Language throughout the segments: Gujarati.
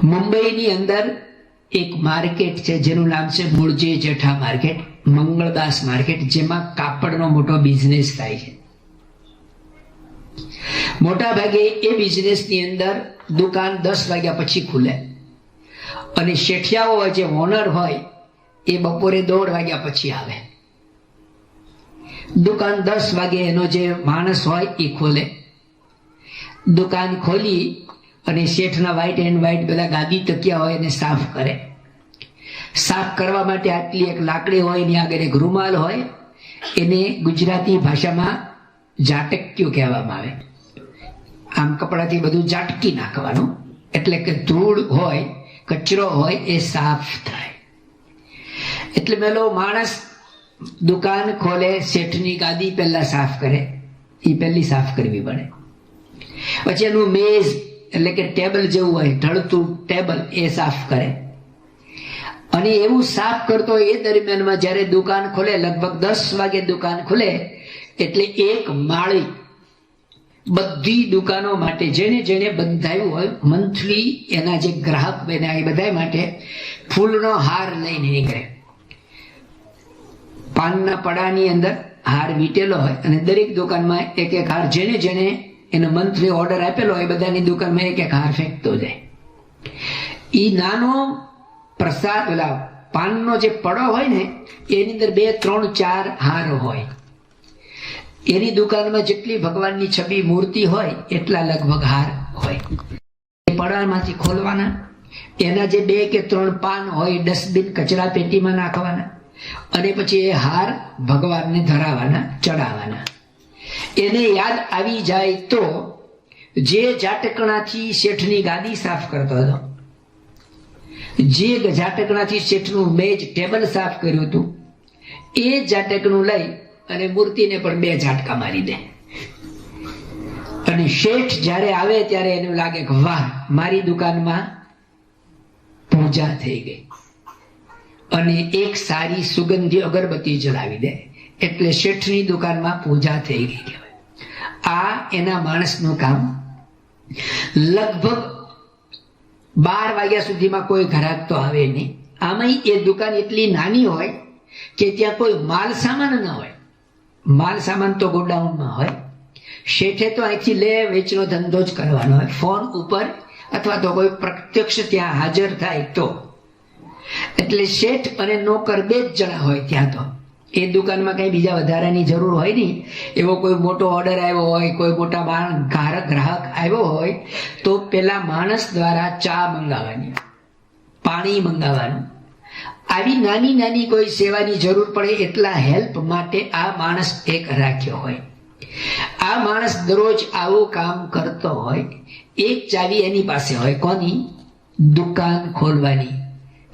મુંબઈની અંદર એક માર્કેટ છે જેનું નામ છે મૂળજી જેઠા માર્કેટ, મંગળદાસ માર્કેટ, જેમાં કાપડનો મોટો બિઝનેસ થાય છે. મોટા ભાગે એ બિઝનેસની અંદર દુકાન 10 વાગ્યા પછી ખુલે અને શેઠિયાઓ હોય, જે ઓનર હોય, એ બપોરે 1:30 વાગ્યા પછી આવે. દુકાન 10 વાગે એનો જે માણસ હોય એ ખોલે. દુકાન ખોલી અને શેઠના વ્હાઈટ એન્ડ વ્હાઈટ બધા ગાદી તકિયા હોય એને સાફ કરે. સાફ કરવા માટે આટલી એક લાકડી હોય, એની આગળ એક રૂમાલ હોય, એને ગુજરાતી ભાષામાં ઝાટક્યું કહેવામાં આવે. આમ કપડાથી બધું ઝાટકી નાખવાનું, એટલે કે ધૂળ હોય, કચરો હોય, એ સાફ થાય. એટલે પેલો માણસ દુકાન ખોલે, શેઠની ગાદી પહેલા સાફ કરે, એ પહેલી સાફ કરવી પડે. પછી એનું મેઝ એટલે કે ટેબલ જેવું હોય, ઢળતું ટેબલ, એ સાફ કરે. અને એવું સાફ કરતો એ દરમિયાનમાં જ્યારે દુકાન ખોલે, લગભગ 10 વાગે દુકાન ખુલે, એટલે એક માળી બધી દુકાનો માટે જેને જેને બંધાયું હોય, મંથલી એના જે ગ્રાહક બન્યા એ બધા માટે ફૂલનો હાર લઈને નીકળે. પાનના પડાની અંદર હાર વીટેલો હોય અને દરેક દુકાનમાં એક એક હાર, જેને જેને એનો મંથલી ઓર્ડર આપેલો હોય, બધાની દુકાનમાં એક એક હાર ફેંકતો જાય. એ નાનો પ્રસાદ, પેલા પાનનો જે પડો હોય ને, એની અંદર 2, 3, 4 હાર હોય. એની દુકાનમાં જેટલી ભગવાનની છબી મૂર્તિ હોય એટલા લગભગ હાર હોય. એ પડામાંથી ખોલવાના, એના જે 2 કે 3 પાન હોય ડસ્ટબિન કચરા પેટીમાં નાખવાના, અને પછી એ હાર ભગવાનને ધરાવવાના, ચડાવવાના. એને યાદ આવી જાય તો જે ઝાટકણાથી શેઠની ગાદી સાફ કરતો હતો, જે ઝાટકણાથી શેઠનું મેજ ટેબલ સાફ કર્યું હતું, એ ઝાટકણું લઈ અને મૂર્તિને પણ 2 ઝાટકા મારી દે. અને શેઠ જ્યારે આવે ત્યારે એને લાગે કે વાહ, મારી દુકાનમાં પૂજા થઈ ગઈ. અને એક સારી સુગંધી અગરબત્તી જલાવી દે, એટલે શેઠની દુકાનમાં પૂજા થઈ ગઈ કહેવાય. આ એના માણસનું કામ. લગભગ 12 વાગ્યા સુધીમાં કોઈ ગ્રાહક તો આવે નહીં. આમાંય એ દુકાન એટલી નાની હોય કે ત્યાં કોઈ માલ સામાન ન હોય. માલ સામાન તો ગોડાઉનમાં હોય. શેઠે તો અહીંથી લે વેચનો ધંધો જ કરવાનો હોય, ફોન ઉપર અથવા તો કોઈ પ્રત્યક્ષ ત્યાં હાજર થાય તો. એટલે શેઠ અને નોકર 2 જ જણા હોય ત્યાં. તો એ દુકાનમાં કઈ બીજા વધારાની જરૂર હોય નહીં. એવો કોઈ મોટો ઓર્ડર આવ્યો હોય, કોઈ મોટા ગ્રાહક આવ્યો હોય, તો પેલા માણસ દ્વારા ચા મંગાવવાની, પાણી મંગાવવાનું, આવી નાની નાની કોઈ સેવાની જરૂર પડે એટલા હેલ્પ માટે આ માણસ એક રાખ્યો હોય. આ માણસ દરરોજ આવું કામ કરતો હોય. એક ચાવી એની પાસે હોય. કોની? દુકાન ખોલવાની.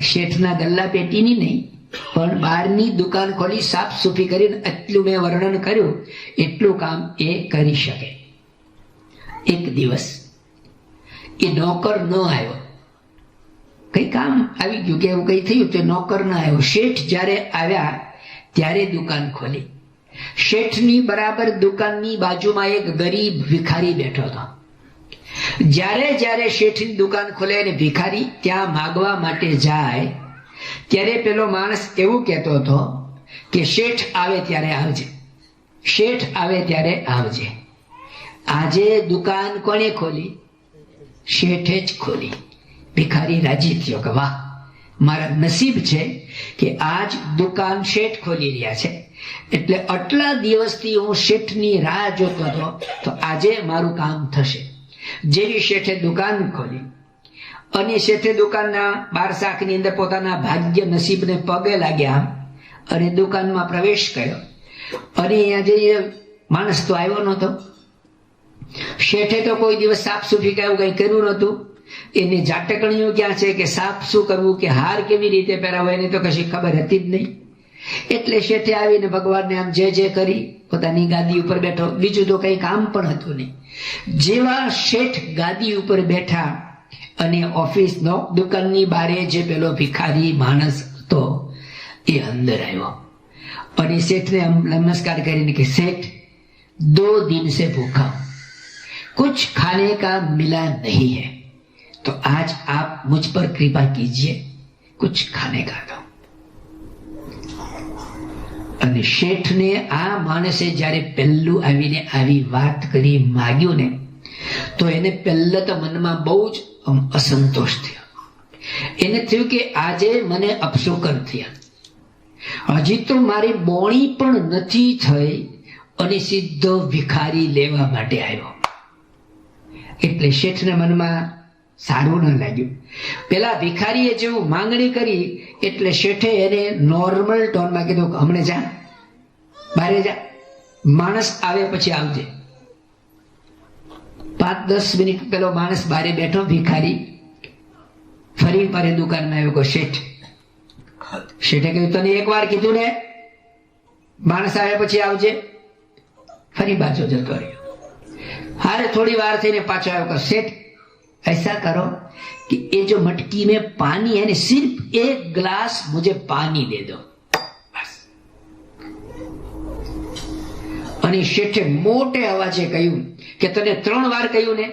શેઠના ગલ્લા પેટીની નહીં, પણ બહારની દુકાન ખોલી સાફ સુફી કરીને, એટલું મેં વર્ણન કર્યું, એટલું કામ એ કરી શકે. એક દિવસ એ નોકર ન આવ્યો, કઈ કામ આવી ગયું કે એવું કઈ થયું, તો નોકર ન આવ્યો. શેઠ જ્યારે આવ્યા ત્યારે દુકાન ખોલી. શેઠની બરાબર દુકાનની બાજુમાં એક ગરીબ ભિખારી બેઠો હતો. જ્યારે જ્યારે શેઠની દુકાન ખોલે અને ભિખારી ત્યાં માગવા માટે જાય, ત્યારે પેલો માણસ એવું કહેતો હતો કે શેઠ આવે ત્યારે આવજે, શેઠ આવે ત્યારે આવજે. આજે દુકાન કોણે ખોલી? શેઠે જ ખોલી. ભિખારી રાજી થયો કે વાહ, મારા નસીબ છે કે આજ દુકાન શેઠ ખોલી રહ્યા છે, એટલે આટલા દિવસથી હું શેઠની રાહ જોતો હતો, તો આજે મારું કામ થશે. જેવી શેઠે દુકાન ખોલી અને શેઠે દુકાનના 12 શાખની અંદર પોતાના ભાગ્ય નસીબને પગે લાગ્યા અને દુકાનમાં પ્રવેશ કર્યો. અને અહીંયા જે માણસ તો આવ્યો નહોતો. શેઠે તો કોઈ દિવસ સાફ સુફી કઈ કર્યું નહોતું. એની ઝાટકણીઓ ક્યાં છે, કે સાફ શું કરવું, કે હાર કેવી રીતે પહેરાવો, એની તો કશી ખબર હતી જ નહીં. એટલે શેઠે આવીને ભગવાનને આમ જે કરી પોતાની ગાદી ઉપર બેઠો. બીજું તો કઈ કામ પણ હતું નહીં. જેવા શેઠ ગાદી ઉપર બેઠા અને ઓફિસનો દુકાનની બારે જે પેલો ભિખારી માણસ હતો એ અંદર આવ્યો અને શેઠને નમસ્કાર કરીને કે શેઠ, 2 दिन से भूखा हूं, कुछ खाने का मिला नहीं है, तो आज आप मुझ पर कृपा कीजिए, कुछ खाने का दो. અને શેઠને આ માણસે જ્યારે પહેલું આવીને આવી વાત કરી, માગ્યું ને, તો એને પહેલા તો મનમાં બહુ જ અસંતોષ થયો. એને થયું કે આજે મને અપશોકન થયા, હજી તો મારી બોણી પણ નથી થઈ અને સીધો ભિખારી લેવા માટે આવ્યો. એટલે શેઠને મનમાં સારું ન લાગ્યું. પેલા ભિખારીએ જેવું માંગણી કરી એટલે શેઠે એને નોર્મલ ટોનમાં કીધું કે હમણે જા, બારે જા, માણસ આવે પછી આવજે. 5-10 મિનિટ પેલો માણસ બારે બેઠો, ભિખારી ફરી મારે દુકાનમાં આવ્યો. શેઠ શેઠે કહ્યું, તને એક વાર કીધું ને માણસ આવે પછી આવજે. ફરી પાછો જતો રહ્યો. हारे थोड़ी बार थी ने पाछा आयो, सेठ ऐसा करो कि ये जो मटकी में पानी है ने, सिर्फ एक ग्लास मुझे पानी दे दो बस. અને શેઠે મોટે અવાજે કહ્યું કે તને 3 વાર કહ્યું ને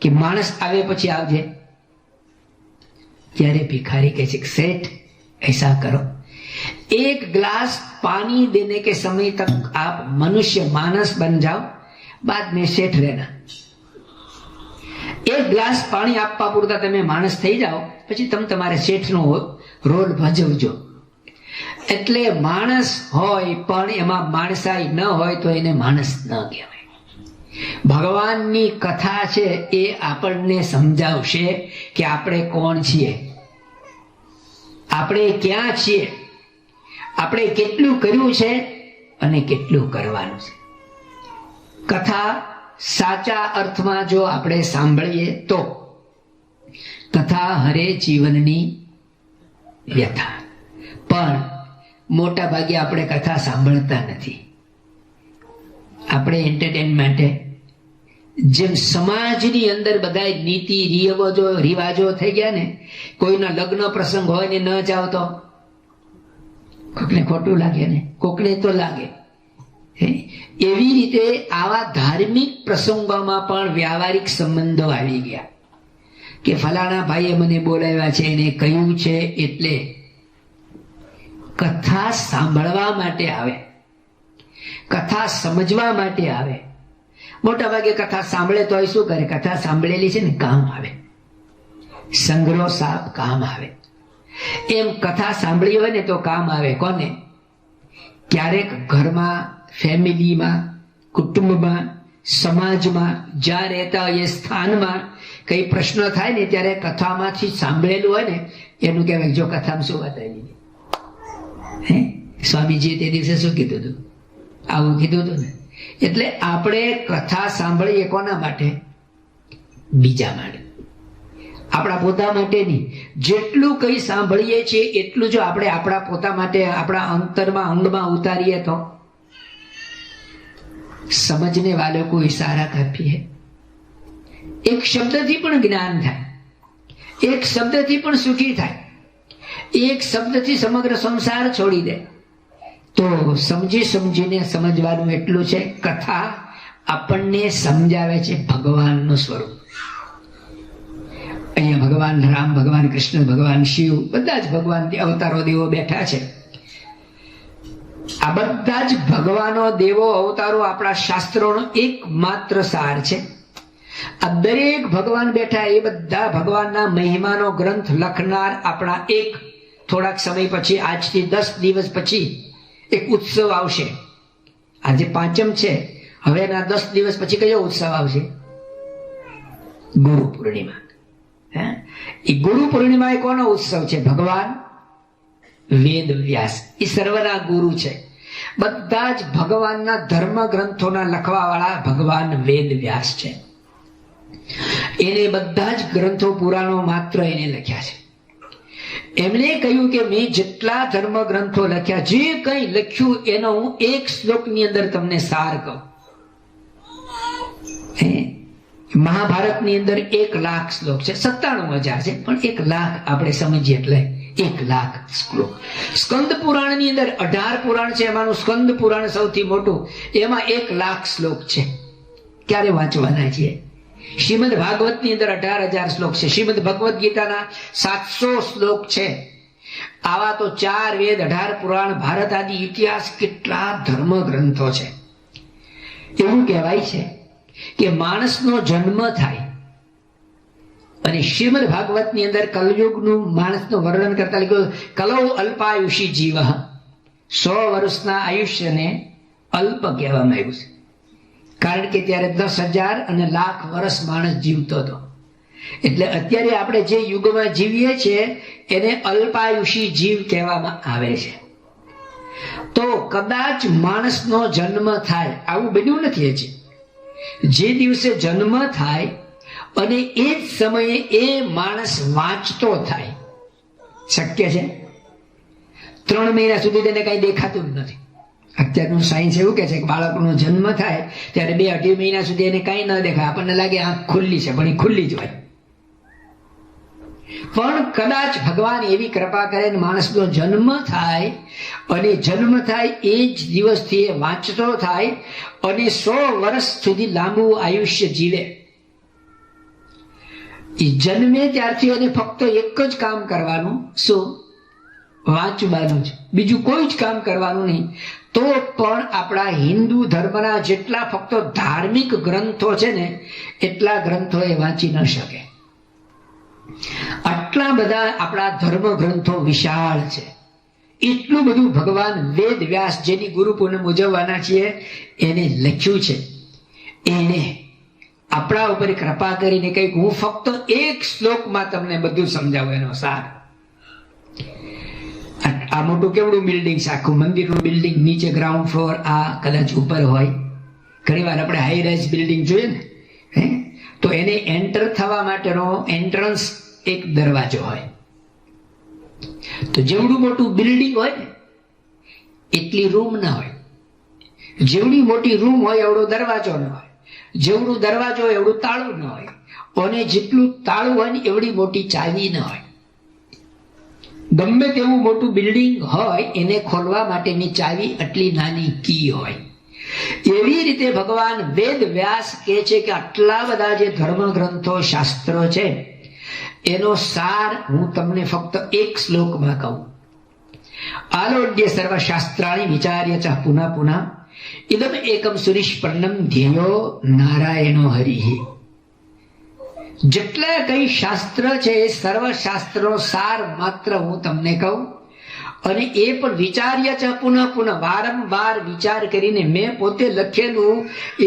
કે માણસ આવે પછી આવજે. ત્યારે ભિખારી કહે છે, सेठ ऐसा करो, एक ग्लास पानी देने के समय तक आप मनुष्य मानस बन जाओ, बाद में सेठ रहना. एक ग्लास पानी आपवा पूरता તમે માણસ થઈ જાઓ, પછી તમે તમારા શેઠનો રોલ ભજવજો. એટલે માણસ હોય પણ એમાં માણસાઈ ન હોય તો એને માણસ ન કહેવાય. ભગવાનની કથા છે એ આપણને સમજાવશે કે આપણે કોણ છીએ, આપણે ક્યાં છીએ, આપણે કેટલું કર્યું છે અને કેટલું કરવાનું છે. કથા સાચા અર્થમાં જો આપણે સાંભળીએ તો કથા હરે જીવનની વ્યથા. પણ મોટા ભાગે આપણે કથા સાંભળતા નથી. આપણે એન્ટરટેન માટે જેમ સમાજની અંદર બધા નીતિ રિવાજો થઈ ગયા ને, કોઈના લગ્ન પ્રસંગ હોય ને ન જાવ તો કોકને ખોટું લાગે ને, કોકને તો લાગે. એવી રીતે આવા ધાર્મિક પ્રસંગોમાં પણ વ્યવહારિક સંબંધો આવી ગયા કે ફલાણા ભાઈએ મને બોલાવ્યા છે, એને કહ્યું છે. એટલે કથા સાંભળવા માટે આવે, કથા સમજવા માટે આવે. મોટા ભાગે કથા સાંભળે તો શું કરે, કથા સાંભળેલી છે ને કામ આવે, સંગ્રહ સાપ કામ આવે. એમ કથા સાંભળી હોય ને તો કામ આવે. કોને? ક્યારેક ઘરમાં, ફેમિલીમાં, કુટુંબમાં, સમાજમાં, જ્યાં રહેતા હોય એ સ્થાનમાં કઈ પ્રશ્ન થાય ને ત્યારે કથામાંથી સાંભળેલું હોય ને એનું કહેવાય, જો કથામાં શું વાત આવી. સ્વામીજીએ તે દિવસે શું કીધું હતું? આવું કીધું હતું ને. એટલે આપણે કથા સાંભળીએ કોના માટે? બીજા માટે, આપણા પોતા માટે નહીં. જેટલું કઈ સાંભળીએ છીએ એટલું જો આપણે આપણા પોતા માટે, આપણા અંતરમાં, અંગમાં ઉતારીએ તો સમજને વાલે કો ઇશારા કાફી હૈ. એક શબ્દથી પણ જ્ઞાન થાય, એક શબ્દથી પણ સુખી થાય, એક શબ્દથી સમગ્ર સંસાર છોડી દે. તો સમજી સમજીને સમજવાનું એટલું છે. કથા આપણને સમજાવે છે ભગવાનનું સ્વરૂપ. અહીંયા ભગવાન રામ, ભગવાન કૃષ્ણ, ભગવાન શિવ, બધા જ ભગવાન અવતારો દેવો બેઠા છે. આ બધા જ ભગવાનો, દેવો, અવતારો આપણા શાસ્ત્રોનો એકમાત્ર સાર છે. આ દરેક ભગવાન બેઠા એ બધા ભગવાનના મહિમાનો ગ્રંથ લખનાર આપણા એક થોડાક સમય પછી, આજથી 10 દિવસ પછી એક ઉત્સવ આવશે. આજે 5મ છે, હવેના 10 દિવસ પછી કયો ઉત્સવ આવશે? ગુરુ પૂર્ણિમા. એ ગુરુ પૂર્ણિમા એ કોનો ઉત્સવ છે? ભગવાન વેદ વ્યાસ. એ સર્વના ગુરુ છે. બધા જ ભગવાનના ધર્મ ગ્રંથોના લખવા વાળા ભગવાન વેદ વ્યાસ છે. એને બધા જ ગ્રંથો, પુરાણો માત્ર એને લખ્યા છે. એમણે કહ્યું કે મેં જેટલા ધર્મ ગ્રંથો લખ્યા, જે કંઈ લખ્યું એનો હું એક શ્લોકની અંદર તમને સાર કહું. મહાભારતની અંદર 1,00,000 શ્લોક છે, 97,000 છે, પણ 1,00,000 આપણે સમજીએ એટલે 1,00,000 શ્લોક. સ્કંદ પુરાણની અંદર 18 પુરાણ છે, એમાંનું સ્કંદ પુરાણ સૌથી મોટું, એમાં 1,00,000 શ્લોક છે. ક્યારે વાંચવાના છીએ? શ્રીમદ ભાગવતની અંદર 18,000 શ્લોક છે. શ્રીમદ ભગવદ્ ગીતાના 700 શ્લોક છે. આવા તો 4 વેદ, 18 પુરાણ, ભારત આદિ ઇતિહાસ, કેટલા ધર્મ ગ્રંથો છે. એવું કહેવાય છે કે માણસનો જન્મ થાય અને શ્રીમદ ભાગવતની અંદર કલયુગનું માણસનું વર્ણન કરતા લખ્યું, કલૌ અલ્પાયુષી જીવ, 100 વર્ષના આયુષ્યને અલ્પ કહેવામાં આવ્યું છે. કારણ કે ત્યારે 10,000 અને લાખ વર્ષ માણસ જીવતો હતો. એટલે અત્યારે આપણે જે યુગમાં જીવીએ છીએ એને અલ્પાયુષી જીવ કહેવામાં આવે છે. તો કદાચ માણસનો જન્મ થાય, આવું બન્યું નથી હજી. જે દિવસે જન્મ થાય અને એ જ સમયે એ માણસ વાંચતો થાય, શક્ય છે? 3 મહિના સુધી તેને કઈ દેખાતું જ નથી. અત્યારનું સાયન્સ એવું કે છે કે બાળકનો જન્મ થાય ત્યારે 2-2.5 મહિના સુધી એને કઈ ન દેખાય. આપણને લાગે આંખ ખુલ્લી છે, પણ એ ખુલ્લી જ હોય. પણ કદાચ ભગવાન એવી કૃપા કરે ને માણસનો જન્મ થાય અને જન્મ થાય એ જ દિવસથી એ વાંચતો થાય અને 100 વર્ષ સુધી લાંબુ આયુષ્ય જીવે. એ જન્મે ત્યારથી એને ફક્ત એક જ કામ કરવાનું, શું? વાંચવાનું છે. બીજું કોઈ જ કામ કરવાનું નહીં. તો પણ આપણા હિન્દુ ધર્મના જેટલા ફક્ત ધાર્મિક ગ્રંથો છે ને એટલા ગ્રંથો એ વાંચી ન શકે. આટલા બધા આપણા ધર્મ ગ્રંથો વિશાળ છે. એટલું બધું ભગવાન વેદ વ્યાસ, જેની ગુરુ પૂનમ ઉજવવાના છીએ, એને લખ્યું છે. એને આપણા ઉપર કૃપા કરીને કંઈક હું ફક્ત એક શ્લોકમાં તમને બધું સમજાવું, એનો સાર. આ મોટું કેવડું બિલ્ડિંગ છે, આખું મંદિરનું બિલ્ડિંગ, નીચે ગ્રાઉન્ડ ફ્લોર, આ કદાચ ઉપર હોય. ઘણી વાર આપણે હાઈ રાઇઝ બિલ્ડિંગ જોઈએ ને, તો એને એન્ટર થવા માટેનો એન્ટ્રન્સ એક દરવાજો હોય. તો જેવડું મોટું બિલ્ડિંગ હોય ને એટલી રૂમ ના હોય. જેવડી મોટી રૂમ હોય એવડો દરવાજો ન હોય. જેવડું દરવાજો હોય એવડું તાળું ન હોય. અને જેટલું તાળું હોય ને એવડી મોટી ચાવી ન હોય. ગમે તેવું મોટું બિલ્ડિંગ હોય એને ખોલવા માટેની ચાવી આટલી નાની કી હોય. એવી રીતે ભગવાન વેદ વ્યાસ કહે છે કે આટલા બધા જે ધર્મ ગ્રંથો, શાસ્ત્રો છે એનો સાર હું તમને ફક્ત એક શ્લોકમાં કહું. આલોડ્ય સર્વશાસ્ત્રાણી વિચાર્ય ચ પુનઃ પુનઃ ઇદમ એકમ સુનિષ્પન્નમ ધ્યેયો નારાયણો હરિ. જેટલા કઈ શાસ્ત્ર છે એ સર્વશાસ્ત્રનો સાર માત્ર હું તમને કહું. અને એ પણ વિચાર્ય ચ પુનઃ પુનઃ, વારંવાર વિચાર કરીને મેં પોતે લખેલું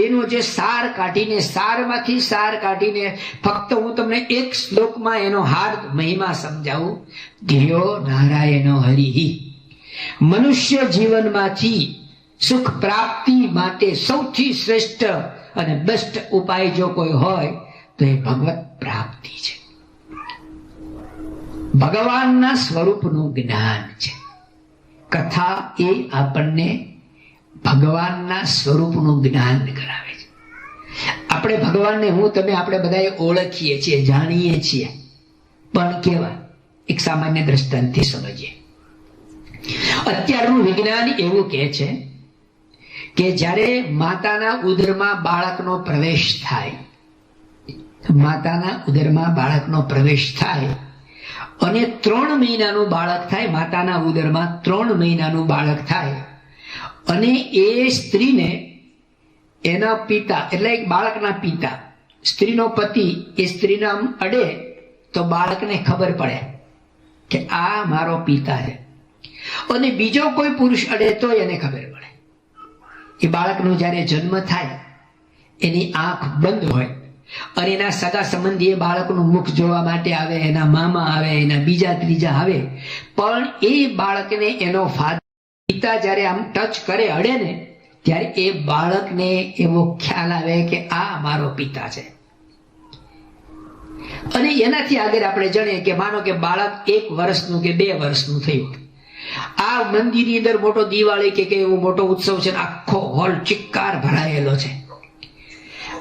એનો જે સાર કાઢીને, સારમાંથી સાર કાઢીને ફક્ત હું તમને એક શ્લોકમાં એનો હાર્દ મહિમા સમજાવું. ધ્યેયો નારાયણો હરિ. મનુષ્ય જીવનમાંથી સુખ પ્રાપ્તિ માટે સૌથી શ્રેષ્ઠ અને બેસ્ટ ઉપાય જો કોઈ હોય તો એ ભગવત પ્રાપ્તિ છે. ભગવાનના સ્વરૂપનું જ્ઞાન છે. કથા એ આપણને ભગવાનના સ્વરૂપનું જ્ઞાન કરાવે છે. આપણે ભગવાનને હું તમે આપણે બધા ઓળખીએ છીએ, જાણીએ છીએ, પણ કેવા? એક સામાન્ય દ્રષ્ટાંતથી સમજીએ. અત્યારનું વિજ્ઞાન એવું કહે છે કે જ્યારે માતાના ઉદરમાં બાળકનો પ્રવેશ થાય, માતાના ઉદરમાં બાળકનો પ્રવેશ થાય અને 3 મહિનાનું બાળક થાય, માતાના ઉદરમાં 3 મહિનાનું બાળક થાય અને એ સ્ત્રીને એના પિતા, એટલે એક બાળકના પિતા, સ્ત્રીનો પતિ એ સ્ત્રીને આમ અડે તો બાળકને ખબર પડે કે આ મારો પિતા છે. અને બીજો કોઈ પુરુષ અડે તો એને ખબર પડે. એ બાળકનો જ્યારે જન્મ થાય એની આંખ બંધ હોય અને એના સગા સંબંધી એ બાળકનું મુખ જોવા માટે આવે, એના મામા આવે, એના બીજા ત્રીજા આવે, પણ એ બાળકને એનો પિતા જ્યારે આમ ટચ કરે, અડે ને, ત્યારે એ બાળકને એવો ખ્યાલ આવે કે આ મારો પિતા છે. અને એનાથી આગળ આપણે જાણીએ કે માનો કે બાળક 1 વર્ષનું કે 2 વર્ષનું થયું. આ મંદિરની અંદર મોટો દિવાળી કે એવો મોટો ઉત્સવ છે, આખો હોલ ચિક્કાર ભરાયેલો છે.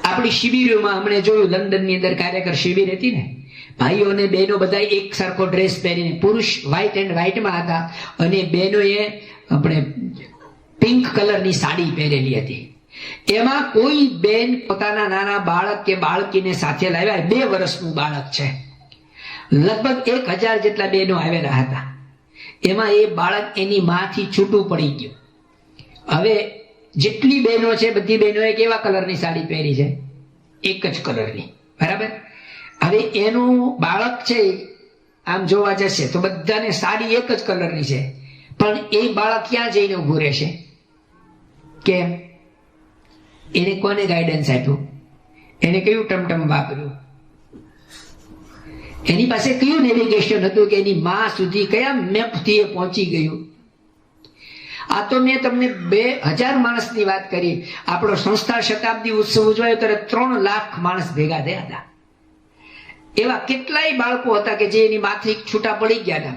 આપણી શિબિરોમાં હમણે જોયું, લંડનની અંદર કાર્યકર શિબિર હતી ને, ભાઈઓ અને બહેનો બધા એક સરખો ડ્રેસ પહેરીને, પુરુષ વ્હાઇટ એન્ડ વ્હાઇટમાં હતા અને બહેનોએ આપણે પિંક કલરની સાડી પહેરેલી હતી. એમાં કોઈ બેન પોતાના નાના બાળક કે બાળકીને સાથે લાવ્યા, 2 વર્ષનું બાળક છે, લગભગ 1000 જેટલા બહેનો આવેલા હતા. એમાં એ બાળક એની માંથી છૂટું પડી ગયું. હવે જેટલી બહેનો છે બધી બહેનોએ કેવા કલરની સાડી પહેરી છે? એક જ કલરની, બરાબર. હવે એનું બાળક છે, આમ જોવા જશે તો બધાને સાડી એક જ કલરની છે, પણ એ બાળક ક્યાં જઈને ઉભું રહેશે? કેમ? એને કોને ગાઈડન્સ આપ્યું? એને કયું ટમટમ વાપર્યું? એની પાસે કયું નેવિગેશન હતું કે એની માં સુધી કયા મેપથી એ પહોંચી ગયું? આ તો મેં તમને 2000 માણસની વાત કરી. આપણો સંસ્થા શતાબ્દી ઉત્સવ ઉજવાયો ત્યારે 3 લાખ માણસ ભેગા થયા હતા. એવા કેટલાય બાળકો હતા કે જે એની માથી છૂટા પડી ગયા હતા.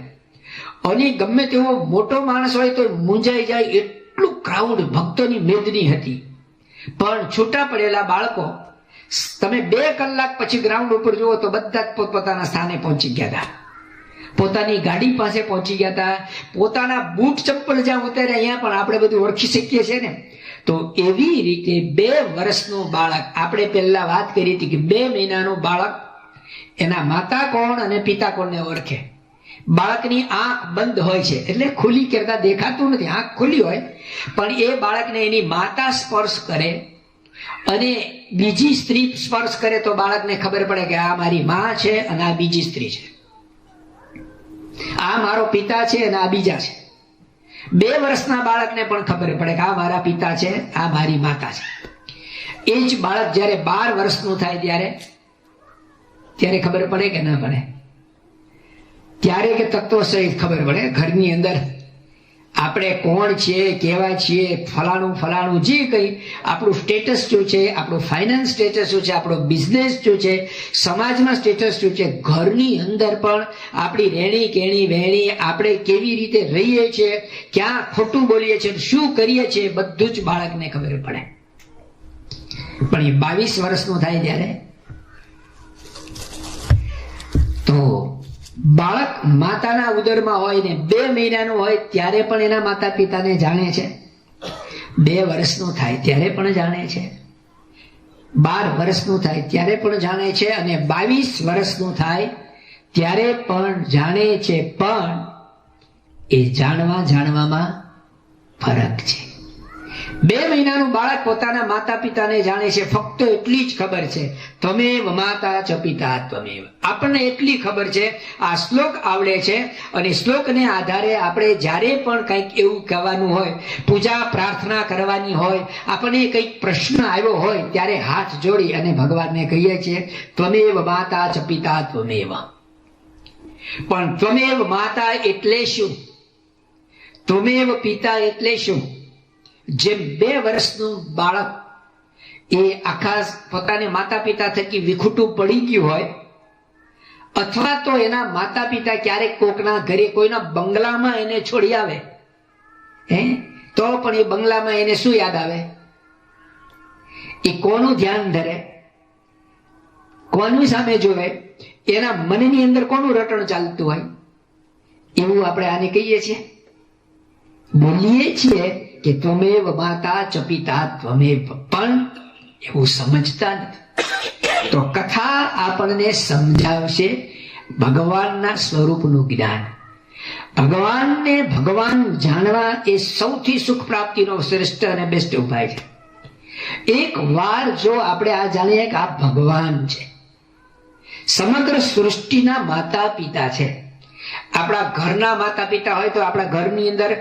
અને ગમે તેવો મોટો માણસ હોય તો મૂંઝાઈ જાય એટલું ક્રાઉડ, ભક્તોની મેદની હતી. પણ છૂટા પડેલા બાળકો તમે 2 કલાક પછી ગ્રાઉન્ડ ઉપર જુઓ તો બધા જ પોતપોતાના સ્થાને પહોંચી ગયા હતા, પોતાની ગાડી પાસે પહોંચી ગયા હતા, પોતાના બૂટ ચપ્પલ જ્યાં ઉતારે અહીંયા પણ આપણે બધું ઓળખી શકીએ છીએ ને. તો એવી રીતે 2 વર્ષનું બાળક, આપણે પહેલા વાત કરી હતી કે 2 મહિનાનું બાળક એના માતા કોણ અને પિતા કોણને ઓળખે. બાળકની આંખ બંધ હોય છે, એટલે ખુલ્લી કરતા દેખાતું નથી, આંખ ખુલ્લી હોય, પણ એ બાળકને એની માતા સ્પર્શ કરે અને બીજી સ્ત્રી સ્પર્શ કરે તો બાળકને ખબર પડે કે આ મારી માં છે અને આ બીજી સ્ત્રી છે, આ મારો પિતા છે અને આ બીજા છે. 2 વર્ષના બાળકને પણ ખબર પડે કે આ મારા પિતા છે, આ મારી માતા છે. એ જ બાળક જયારે 12 વર્ષનું થાય ત્યારે ખબર પડે કે ના પડે? ત્યારે કે તત્વ સહિત ખબર પડે. ઘરની અંદર આપણે કોણ છીએ, કેવા છીએ, ફલાણું જે કંઈ આપણું સ્ટેટસ શું છે, આપણું ફાઇનાન્સ સ્ટેટસ શું છે, આપણો બિઝનેસ શું છે, સમાજમાં સ્ટેટસ શું છે, ઘરની અંદર પણ આપણી રહેણી કેણી વહેણી, આપણે કેવી રીતે રહીએ છીએ, ક્યાં ખોટું બોલીએ છીએ, શું કરીએ છીએ, બધું જ બાળકને ખબર પડે. પણ એ 22 વર્ષનું થાય ત્યારે તો બાળક માતાના ઉદરમાં હોય ને 2 મહિનાનું હોય ત્યારે પણ એના માતા પિતાને જાણે છે. 2 વર્ષનું થાય ત્યારે પણ જાણે છે, 12 વર્ષનું થાય ત્યારે પણ જાણે છે, અને 22 વર્ષનું થાય ત્યારે પણ જાણે છે. પણ એ જાણવામાં ફરક છે. 2 મહિનાનું બાળક પોતાના માતા પિતાને જાણે છે, ફક્ત એટલી જ ખબર છે, ત્વમેવ માતા ચ પિતા ત્વમેવ. આપણને એટલી ખબર છે, આ શ્લોક આવડે છે, અને શ્લોકને આધારે આપણે જ્યારે પણ કંઈક એવું કહેવાનું હોય, પૂજા પ્રાર્થના કરવાની હોય, આપણને કંઈક પ્રશ્ન આવ્યો હોય ત્યારે હાથ જોડી અને ભગવાનને કહીએ છીએ ત્વમેવ માતા ચ પિતા ત્વમેવ. પણ ત્વમેવ માતા એટલે શું? ત્વમેવ પિતા એટલે શું? જેમ 2 વર્ષનું બાળક એ આખા પોતાને માતા પિતા થકી વિખૂટું પડી ગયું હોય, અથવા તો એના માતા પિતા ક્યારેક કોકના ઘરે કોઈના બંગલામાં એને છોડી આવે, તો પણ એ બંગલામાં એને શું યાદ આવે? એ કોનું ધ્યાન ધરે, કોની સામે જોવે, એના મનની અંદર કોનું રટણ ચાલતું હોય? એવું આપણે આને કહીએ છીએ, બોલીએ છીએ કે ત્વમેવ માતા ચ પિતા ત્વમેવ, પણ એવું સમજતા નથી. તો કથા આપણને સમજાવશે ભગવાનના સ્વરૂપનું જ્ઞાન. ભગવાનને ભગવાન જાણવા એ સૌથી સુખ પ્રાપ્તિનો શ્રેષ્ઠ અને બેસ્ટ ઉપાય છે. એક વાર જો આપણે આ જાણીએ કે આ ભગવાન છે, સમગ્ર સૃષ્ટિના માતા પિતા છે. આપણા ઘરના માતા પિતા હોય તો આપણા ઘરની અંદર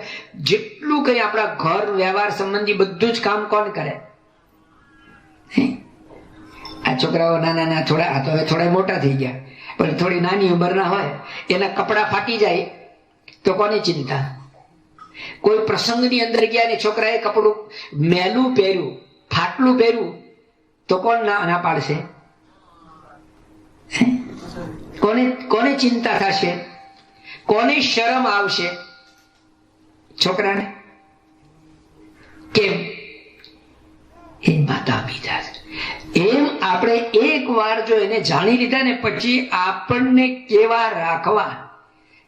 જેટલું કઈ આપણા ઘર વ્યવહાર સંબંધી બધું જ કામ કોણ કરે? આ છોકરાઓ નાના થોડા, તો હવે થોડા મોટા થઈ ગયા, પણ થોડી નાની ઉંમરના હોય, એના કપડા ફાટી જાય તો કોની ચિંતા? કોઈ પ્રસંગની અંદર ગયા ને છોકરાએ કપડું મેલું પહેર્યું, ફાટલું પહેર્યું તો કોણ ના પાડશે? કોને ચિંતા થશે? કોને શરમ આવશે? છોકરાને. કેમ? એ માતા પિતા. એમ આપણે એક વાર જો એને જાણી લીધા ને પછી આપણને કેવા રાખવા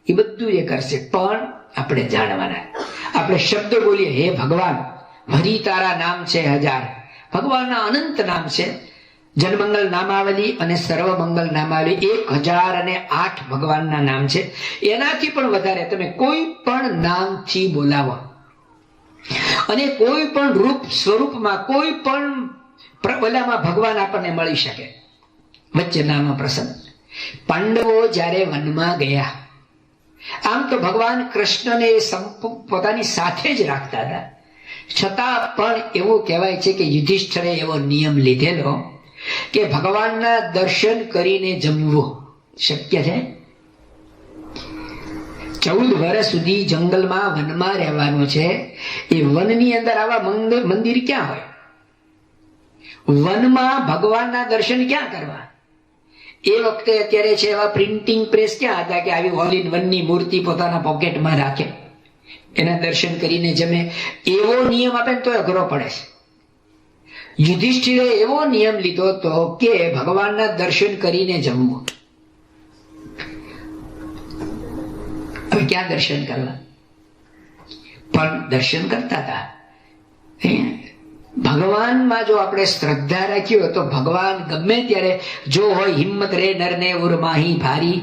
એ બધું એ કરશે. પણ આપણે જાણવાના. આપણે શબ્દ બોલીએ, હે ભગવાન, હરી તારા નામ છે 1000, ભગવાનના અનંત નામ છે. જનમંગલ નામાવલી અને સર્વમંગલ નામાવલી 1008 ભગવાનના નામ છે. એનાથી પણ વધારે તમે કોઈ પણ નામથી બોલાવો અને કોઈ પણ રૂપ સ્વરૂપમાં કોઈ પણ પ્રબલામાં ભગવાન આપણને મળી શકે. વચ્ચેનાનો પ્રસંગ, પાંડવો જ્યારે વનમાં ગયા, આમ તો ભગવાન કૃષ્ણને પોતાની સાથે જ રાખતા હતા, છતાં પણ એવું કહેવાય છે કે યુધિષ્ઠિરે એવો નિયમ લીધેલો કે ભગવાનના દર્શન કરીને જમવું. શક્ય છે? 14 વર્ષ સુધી જંગલમાં વનમાં રહેવાનું છે. એ વનની અંદર આવા મંદિર ક્યાં હોય? વનમાં ભગવાનના દર્શન ક્યાં કરવા? એ વખતે અત્યારે છે એવા પ્રિન્ટિંગ પ્રેસ ક્યાં હતા કે આવી ઓલ ઇન વનની મૂર્તિ પોતાના પોકેટમાં રાખે, એના દર્શન કરીને જમે? એવો નિયમ આપે તો અઘરો પડે છે. યુધિષ્ઠિરે એવો નિયમ લીધો હતો કે ભગવાનના દર્શન કરીને જમવું. હવે ક્યાં દર્શન કરવા? પણ દર્શન કરતા હતા. ભગવાનમાં જો આપણે શ્રદ્ધા રાખીએ તો ભગવાન ગમે ત્યારે જો હોય હિંમત રે નરને ઉર્માહી ભારી,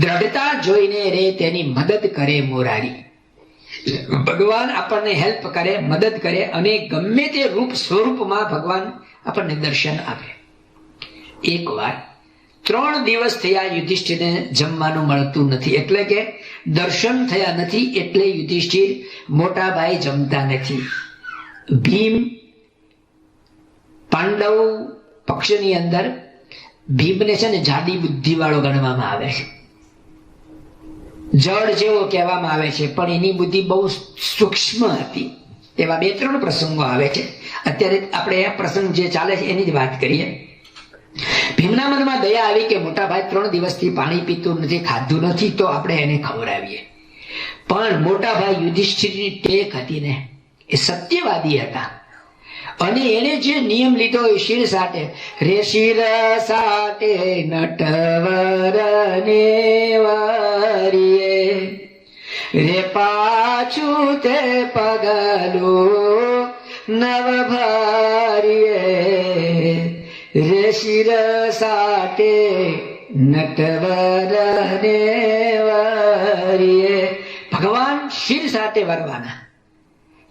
દ્રઢતા જોઈને રે તેની મદદ કરે મોરારી. ભગવાન આપણને હેલ્પ કરે, મદદ કરે અને ગમે તે રૂપ સ્વરૂપમાં ભગવાન આપણને દર્શન આપે. એક વાર 3 દિવસ થયા યુધિષ્ઠિરને જમવાનું મળતું નથી, એટલે કે દર્શન થયા નથી, એટલે યુધિષ્ઠિર મોટા ભાઈ જમતા નથી. ભીમ પાંડવ પક્ષની અંદર ભીમને છે ને જાડી બુદ્ધિ વાળો ગણવામાં આવે છે, જળ જેવો કહેવામાં આવે છે, પણ એની બુદ્ધિ બહુ સૂક્ષ્મ હતી. એવા 2-3 પ્રસંગો આવે છે. અત્યારે આપણે આ પ્રસંગ જે ચાલે છે એની જ વાત કરીએ. ભીમના મનમાં દયા આવી કે મોટા ભાઈ 3 દિવસથી પાણી પીતું નથી, ખાધું નથી, તો આપણે એને ખવડાવીએ. પણ મોટા ભાઈ યુધિષ્ઠિરની ટેક હતી ને, એ સત્યવાદી હતા અને એને જે નિયમ લીધો એ શિર સાટે રે, શિર સાટે નટવર ને વારીએ રે, પાછું તે પગલું નવ ભારીએ રે, શિર સાટે નટવર ને વારીએ. ભગવાન શિર સાટે વરવાના.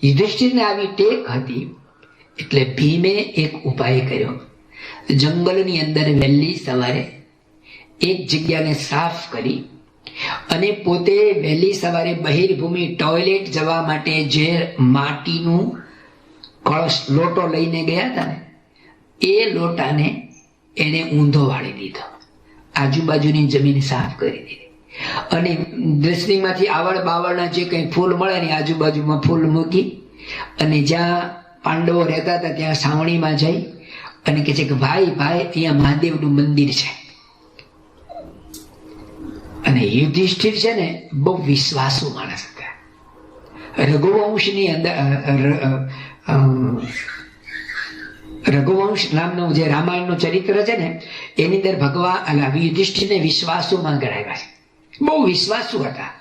યુધિષ્ઠિરને આવી ટેક હતી એટલે ભીમે એક ઉપાય કર્યો. જંગલની અંદર વહેલી સવારે એક જગ્યાને સાફ કરી અને પોતે વહેલી સવારે બહિર્ભૂમિ ટોયલેટ જવા માટે જે માટીનું કળશ લોટો લઈને ગયા હતા ને, એ લોટાને એને ઊંધો વાળી દીધો, આજુબાજુની જમીન સાફ કરી દીધી અને દસણીમાંથી આવડ બાવળના જે કંઈ ફૂલ મળે ને આજુબાજુમાં ફૂલ મૂકી અને જ્યાં પાંડવો રહેતા હતા ત્યાં સાવણીમાં જઈ અને કહે છે કે ભાઈ ભાઈ અહીંયા મહાદેવનું મંદિર છે. અને યુધિષ્ઠિર છે ને બહુ વિશ્વાસુ માણસ હતા. રઘુવંશની અંદર રઘુવંશ નામનું જે રામાયણનું ચરિત્ર છે ને એની અંદર ભગવાન યુધિષ્ઠિરને વિશ્વાસુમાં ગણાવ્યા છે. બહુ વિશ્વાસુ હતા.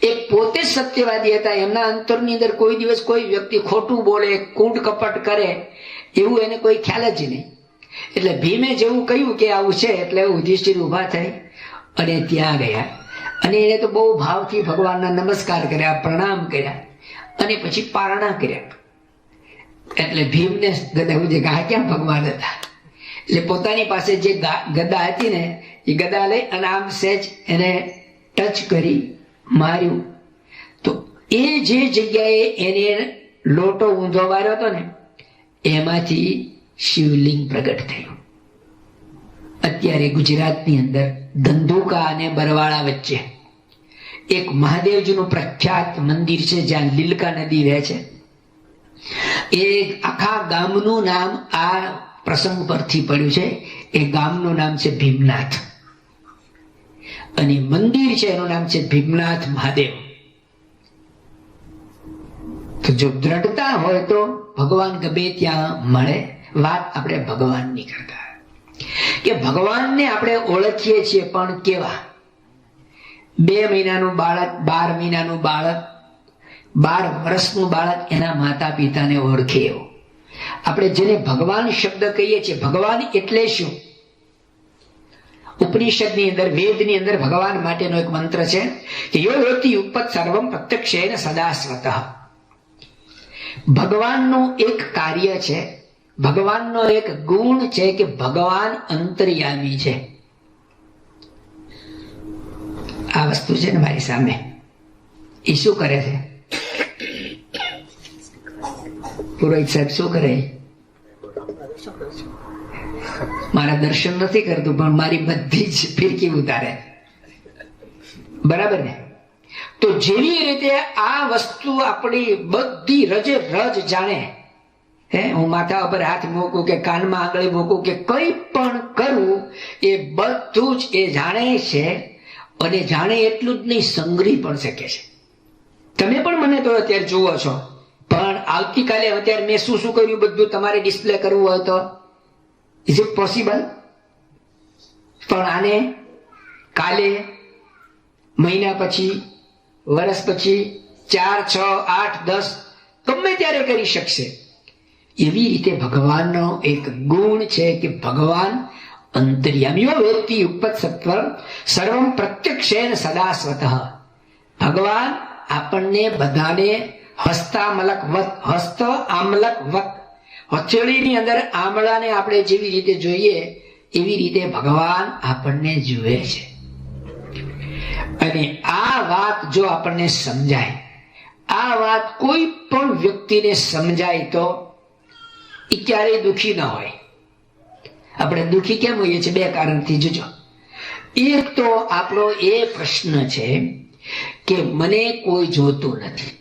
એ પોતે સત્યવાદી હતા. એમના અંતરની અંદર કોઈ દિવસ કોઈ વ્યક્તિ ખોટું બોલે, કૂટ કપટ કરે એવું એને કોઈ ખ્યાલ જ નહીં. એટલે ભીમે જેવું કહ્યું કે આવું છે એટલે યુધિષ્ઠિર ઊભા થઈ અને ત્યાં ગયા અને એને તો બહુ ભાવથી ભગવાનના નમસ્કાર કર્યા, પ્રણામ કર્યા અને પછી પારણા કર્યા. એટલે ભીમને ગદા જે ગા ક્યાં ભગવાન હતા એટલે પોતાની પાસે જે ગદા હતી ને એ ગદા લઈ અને આમ સહેજ એને ટચ કરી માર્યું તો એ જે જગ્યાએ એને લોટો ઊંધો વાર્યો હતો ને એમાંથી શિવલિંગ પ્રગટ થયું. અત્યારે ગુજરાતની અંદર ધંધુકા અને બરવાળા વચ્ચે એક મહાદેવજીનું પ્રખ્યાત મંદિર છે જ્યાં લીલકા નદી વહે છે. એ આખા ગામનું નામ આ પ્રસંગ પરથી પડ્યું છે. એ ગામનું નામ છે ભીમનાથ અને મંદિર છે એનું નામ છે ભીમનાથ મહાદેવ. તો જો દ્રઢતા હોય તો ભગવાન ગમે ત્યાં મળે. વાત આપણે ભગવાનની કરતા કે ભગવાનને આપણે ઓળખીએ છીએ પણ કેવા? 2 મહિનાનું બાળક, 12 મહિનાનું બાળક, 12 વર્ષનું બાળક એના માતા પિતાને ઓળખે એવો. આપણે જેને ભગવાન શબ્દ કહીએ છીએ, ભગવાન એટલે શું? ઉપનિષદની અંદર, વેદની અંદર ભગવાન માટેનો એક મંત્ર છે કે યો યોતિ ઉપત સર્વમ પ્રત્યક્ષેન સદા સ્વતઃ. ભગવાનનું એક કાર્ય છે, ભગવાનનો એક ગુણ છે કે ભગવાન અંતર્યામી છે. આ વસ્તુ છે ને મારી સામે, એ શું કરે છે? પુરોહિત સાહેબ શું કરે? મારા દર્શન નથી કરતું, પણ મારી બધી જ ફિરકી ઉતારે. બરાબર ને? તો જેવી રીતે આ વસ્તુ આપણી બધી રજે રજ જાણે, હું માથા ઉપર હાથ મૂકું કે કાનમાં આંગળી મૂકું કે કંઈ પણ કરું, એ બધું જ એ જાણે છે. અને જાણે એટલું જ નહીં, સંગ્રહી પણ શકે છે. તમે પણ મને તો અત્યારે જુઓ છો, પણ આવતીકાલે અત્યારે મેં શું શું કર્યું બધું તમારે ડિસ્પ્લે કરવું હોય તો ઇઝ ઇટ પોસિબલ? પણ આને કાલે, મહિના પછી, વર્ષ પછી, 4, 6, 8, 10 ગમે ત્યારે કરી શકશે. એવી રીતે ભગવાનનો એક ગુણ છે કે ભગવાન અંતર્યામીઓ વેત્તિ ઉપત સત્વર સર્વમ પ્રત્યક્ષેન સદા સ્વતઃ. ભગવાન આપણને બધાને હસ્ત આમલક વત, હથેળીની અંદર આમળાને આપણે જેવી રીતે જોઈએ એવી રીતે ભગવાન આપણને જુએ છે. અને આ વાત જો આપણને સમજાય, આ વાત કોઈ પણ વ્યક્તિને સમજાય તો એ ક્યારેય દુઃખી ન હોય. આપણે દુઃખી કેમ હોઈએ છીએ? 2 કારણથી. જોજો, એક તો આપણો એ પ્રશ્ન છે કે મને કોઈ જોતું નથી.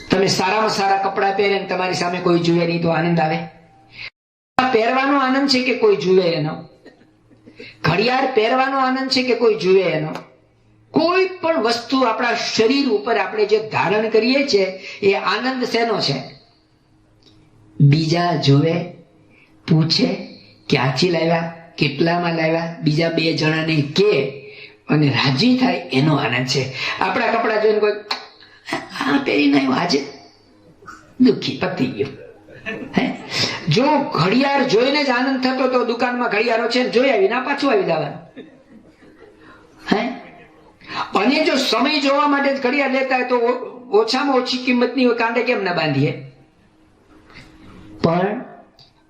તમે સારામાં સારા કપડા પહેરે ને તમારી સામે કોઈ જુએ નહીં તો આનંદ આવે? પહેરવાનો આનંદ છે કે કોઈ જુએ એનો? ઘડિયાળ પહેરવાનો આનંદ છે કે કોઈ જુએ એનો? કોઈ પણ વસ્તુ આપણા શરીર ઉપર આપણે જે ધારણ કરીએ છીએ એ આનંદ શેનો છે? બીજા જોવે, પૂછે ક્યાંથી લાવ્યા, કેટલામાં લાવ્યા, બીજા 2 જણાને કે અને રાજી થાય એનો આનંદ છે. આપણા કપડા જોઈને કોઈ આ પહેરીને આવ્યો આજે, દુઃખી, પતી ગયો. જો ઘડિયાળ જોઈને જ આનંદ થતો તો દુકાનમાં ઘડિયાળો છે જોઈ આવી ના પાછું આવી જવાનું. અને જો સમય જોવા માટે જ ઘડિયાળ લેતા હોય તો ઓછામાં ઓછી કિંમતની કાંડે કેમ ના બાંધીએ? પણ